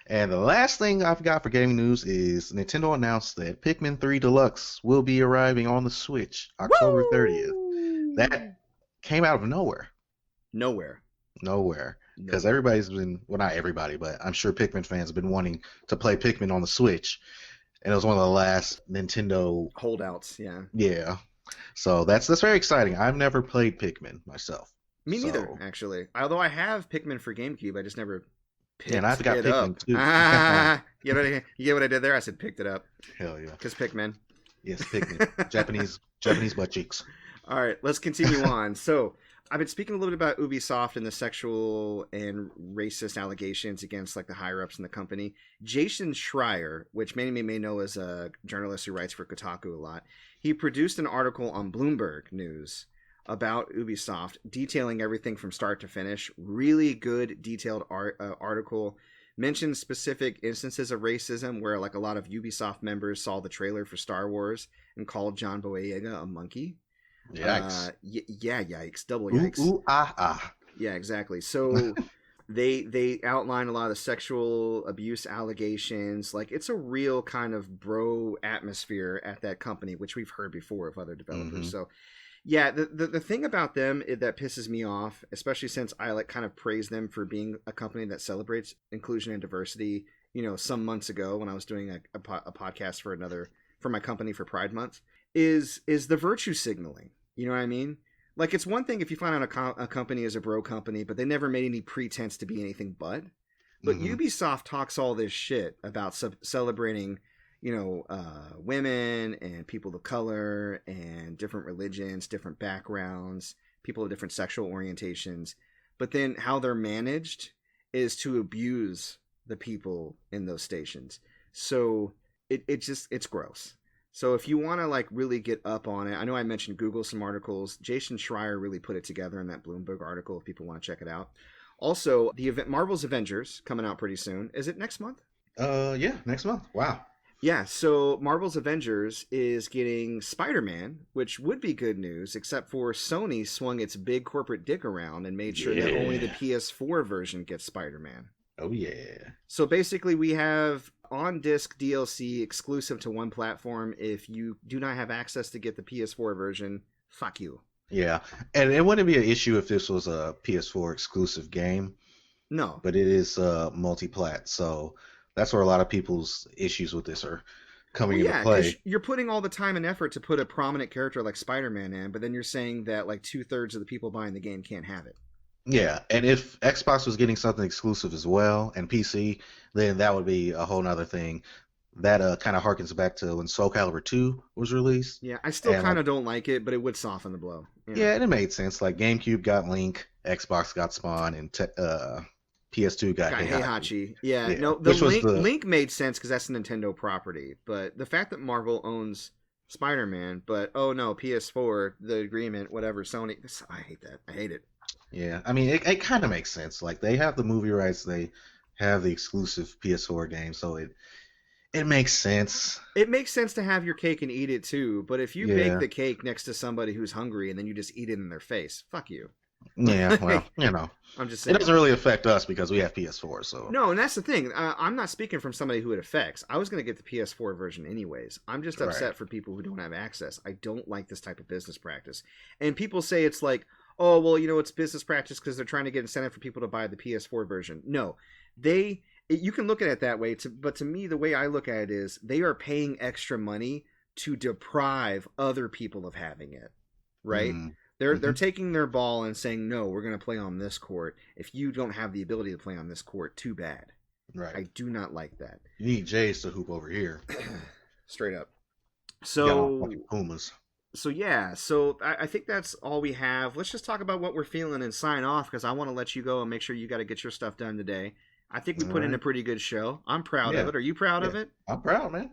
And the last thing I've got for gaming news is Nintendo announced that Pikmin 3 Deluxe will be arriving on the Switch October 30th. That came out of nowhere. Nowhere. Because everybody's been, well, not everybody, but I'm sure Pikmin fans have been wanting to play Pikmin on the Switch. And it was one of the last Nintendo. Holdouts, yeah. Yeah. So that's very exciting. I've never played Pikmin myself. Me neither, So, actually. Although I have Pikmin for GameCube, I just never picked and I've got it Pikmin up. too. You get what I did there? I said picked it up. Hell yeah. Because Pikmin. Yes, Pikmin. Japanese butt cheeks. All right, let's continue on. So, I've been speaking a little bit about Ubisoft and the sexual and racist allegations against like the higher ups in the company. Jason Schreier, which many may know as a journalist who writes for Kotaku a lot, he produced an article on Bloomberg News about Ubisoft, detailing everything from start to finish. Really good, detailed article. Mentioned specific instances of racism where like a lot of Ubisoft members saw the trailer for Star Wars and called John Boyega a monkey. Yikes. Yeah, yikes. Double yikes. Ooh, ah. Yeah, exactly. So they outline a lot of the sexual abuse allegations. Like it's a real kind of bro atmosphere at that company, which we've heard before of other developers. Mhm. So yeah, the thing about them that pisses me off, especially since I like kind of praise them for being a company that celebrates inclusion and diversity. You know, some months ago when I was doing a podcast for my company for Pride Month, is the virtue signaling. You know what I mean? Like it's one thing if you find out a company is a bro company, but they never made any pretense to be anything but. But Mhm. Ubisoft talks all this shit about celebrating, women and people of color and different religions, different backgrounds, people of different sexual orientations. But then how they're managed is to abuse the people in those stations. So it's gross. So if you want to like really get up on it, I know I mentioned Google some articles. Jason Schreier really put it together in that Bloomberg article if people want to check it out. Also, the event Marvel's Avengers coming out pretty soon. Is it next month? Yeah, next month. Wow. Yeah, so Marvel's Avengers is getting Spider-Man, which would be good news, except for Sony swung its big corporate dick around and made sure that only the PS4 version gets Spider-Man. Oh yeah. So basically we have on-disc DLC exclusive to one platform. If you do not have access to get the PS4 version, fuck you. Yeah, and it wouldn't be an issue if this was a PS4 exclusive game, No. but it is multi-plat, so that's where a lot of people's issues with this are coming into play. Because you're putting all the time and effort to put a prominent character like Spider-Man in, but then you're saying that like 2/3 of the people buying the game can't have it. Yeah, and if Xbox was getting something exclusive as well and PC, then that would be a whole nother thing. That kind of harkens back to when Soul Calibur 2 was released. Yeah, I still And, kind of don't like it, but it would soften the blow. Yeah, and it made sense. Like GameCube got Link, Xbox got Spawn, and PS2 got Heihachi. Yeah, Yeah, no, the which was Link made sense because that's a Nintendo property. But the fact that Marvel owns Spider-Man, but oh no, PS4, the agreement, whatever, Sony. I hate that. I hate it. Yeah, I mean, it kind of makes sense. Like they have the movie rights, they have the exclusive PS4 game, so it makes sense. It makes sense to have your cake and eat it too, but if you Yeah. bake the cake next to somebody who's hungry and then you just eat it in their face, fuck you. Yeah, well, I'm just it saying. doesn't really affect us because we have PS4. So No, and that's the thing. I'm not speaking from somebody who it affects. I was going to get the PS4 version anyways. I'm just upset Right. for people who don't have access. I don't like this type of business practice. And people say it's like, oh, well, it's business practice because they're trying to get incentive for people to buy the PS4 version. No, you can look at it that way. But to me, the way I look at it is they are paying extra money to deprive other people of having it. Right? Mm. They're taking their ball and saying, no, we're going to play on this court. If you don't have the ability to play on this court, too bad. Right. I do not like that. You need Jays to hoop over here. Straight up. You got all fucking Pumas. So yeah, so I think that's all we have. Let's just talk about what we're feeling and sign off, because I want to let you go and make sure you got to get your stuff done today. I think we put in a pretty good show. I'm proud of it. Are you proud of it? I'm proud, man.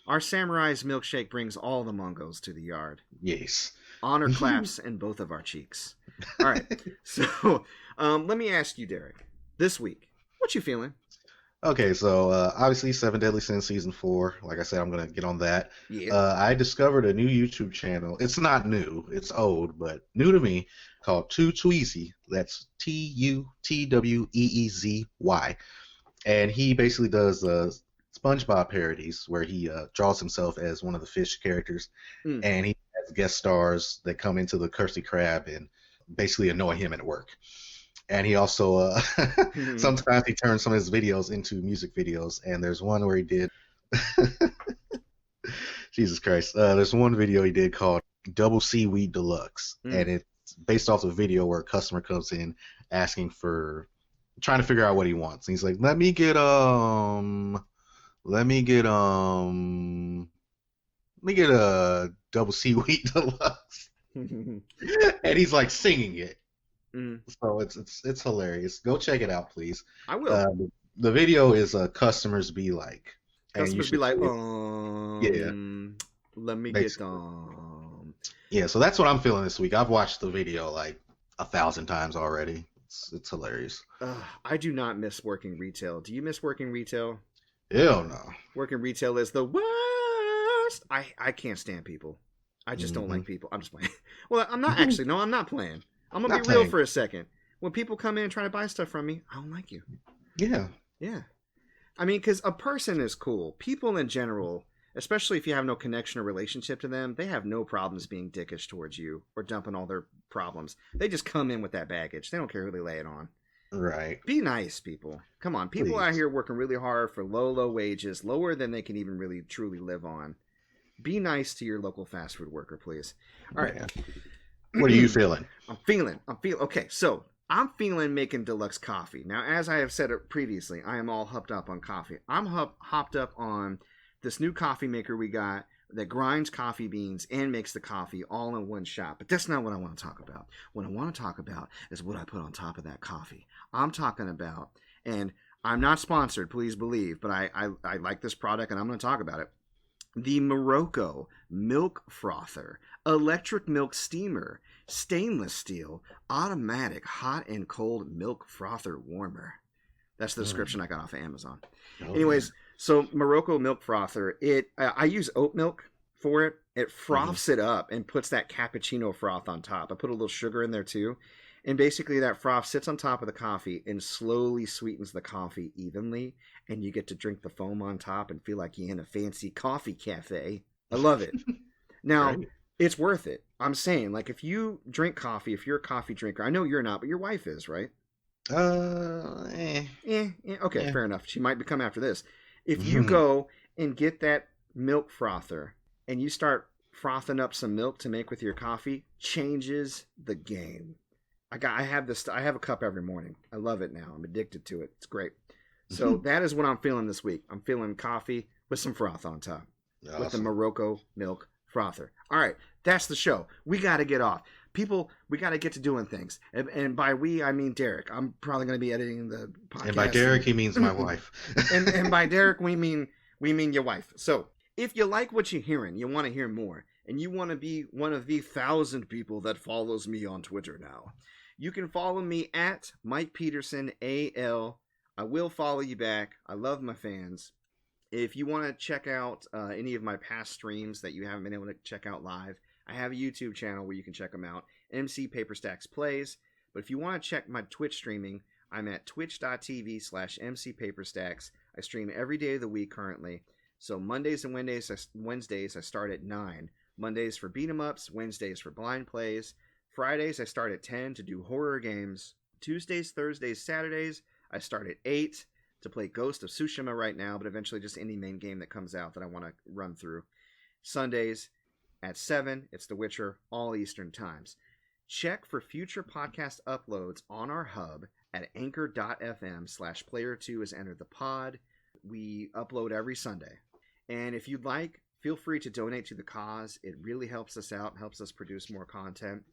Our Samurai's milkshake brings all the Mongos to the yard. Yes. Honor claps in both of our cheeks. All right. So let me ask you, Derrick, this week, what you feeling? Okay, so obviously Seven Deadly Sins Season 4. Like I said, I'm going to get on that. Yeah. I discovered a new YouTube channel. It's not new. It's old, but new to me, called Tutweezy. That's Tutweezy. And he basically does SpongeBob parodies where he draws himself as one of the fish characters. And he has guest stars that come into the Krusty Krab and basically annoy him at work. And he also sometimes he turns some of his videos into music videos. And there's one where he did Jesus Christ. There's one video he did called Double Seaweed Deluxe, and it's based off a video where a customer comes in asking for, trying to figure out what he wants. And he's like, let me get a Double Seaweed Deluxe, and he's like singing it. So it's hilarious. Go check it out, please. I will. The video is customers be like. Customers be like, yeah. Let me Basically. get Yeah, so that's what I'm feeling this week. I've watched the video like 1,000 times already. It's hilarious. I do not miss working retail. Do you miss working retail? Hell no. Working retail is the worst. I can't stand people. I just don't like people. I'm just playing. Well, I'm not actually. No, I'm not playing. I'm going to be real for a second. When people come in and try to buy stuff from me, I don't like you. Yeah. Yeah. I mean, because a person is cool. People in general, especially if you have no connection or relationship to them, they have no problems being dickish towards you or dumping all their problems. They just come in with that baggage. They don't care who they lay it on. Right. Be nice, people. Come on. People out here working really hard for low wages, lower than they can even really truly live on. Be nice to your local fast food worker, please. All right. Yeah. What are you feeling? I'm feeling. Okay, so I'm feeling making Deluxe coffee. Now, as I have said it previously, I am all hopped up on coffee. I'm hopped up on this new coffee maker we got that grinds coffee beans and makes the coffee all in one shot. But that's not what I want to talk about. What I want to talk about is what I put on top of that coffee. I'm talking about, and I'm not sponsored, please believe, but I like this product and I'm going to talk about it. The Morocco Milk Frother, electric milk steamer, stainless steel, automatic hot and cold milk frother warmer. That's the description I got off of Amazon. Anyways, so Morocco Milk Frother, I use oat milk for it. It froths it up and puts that cappuccino froth on top. I put a little sugar in there too. And basically that froth sits on top of the coffee and slowly sweetens the coffee evenly. And you get to drink the foam on top and feel like you're in a fancy coffee cafe. I love it. Now, it's worth it. I'm saying, like, if you drink coffee, if you're a coffee drinker, I know you're not, but your wife is, right? Okay, fair enough. She might come after this. If you go and get that milk frother and you start frothing up some milk to make with your coffee, changes the game. I have a cup every morning. I love it now. I'm addicted to it. It's great. So that is what I'm feeling this week. I'm feeling coffee with some froth on top. Awesome. With the Morocco Milk Frother. All right, that's the show. We got to get off. People, we got to get to doing things. And by we, I mean Derrick. I'm probably going to be editing the podcast. And by Derrick, he means my wife. and by Derrick, we mean your wife. So if you like what you're hearing, you want to hear more, and you want to be one of the 1,000 people that follows me on Twitter now, you can follow me at Mike Peterson AL. I will follow you back. I love my fans. If you want to check out any of my past streams that you haven't been able to check out live, I have a YouTube channel where you can check them out, MC Paperstacks Plays. But if you want to check my Twitch streaming, I'm at twitch.tv/MC Paperstacks. I stream every day of the week currently. So Mondays and Wednesdays I start at 9. Mondays for beat 'em ups, Wednesdays for blind plays. Fridays I start at 10 to do horror games. Tuesdays, Thursdays, Saturdays I start at 8 to play Ghost of Tsushima right now, but eventually just any main game that comes out that I want to run through. Sundays at 7, it's The Witcher, all Eastern times. Check for future podcast uploads on our hub at anchor.fm/player2 has entered the pod. We upload every Sunday. And if you'd like, feel free to donate to the cause. It really helps us out, helps us produce more content.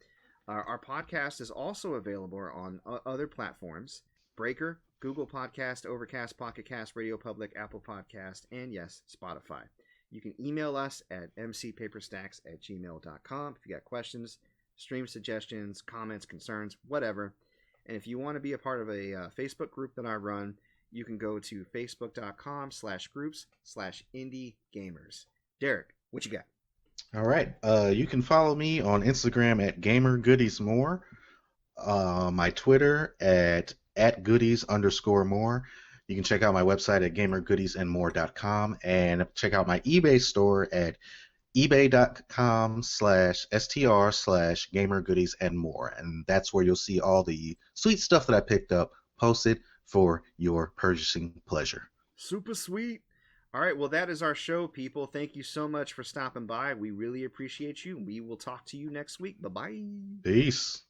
Our podcast is also available on other platforms: Breaker, Google Podcast, Overcast, Pocket Cast, Radio Public, Apple Podcast, and yes, Spotify. You can email us at mcpaperstacks@gmail.com if you got questions, stream suggestions, comments, concerns, whatever. And if you want to be a part of a Facebook group that I run, you can go to facebook.com/groups/indie gamers. Derrick, what you got? All right. You can follow me on Instagram at GamerGoodiesMore. My Twitter at @goodies_more. You can check out my website at gamergoodiesandmore.com and check out my eBay store at ebay.com/str/gamergoodiesandmore. And that's where you'll see all the sweet stuff that I picked up posted for your purchasing pleasure. Super sweet. All right, well, that is our show, people. Thank you so much for stopping by. We really appreciate you. We will talk to you next week. Bye-bye. Peace.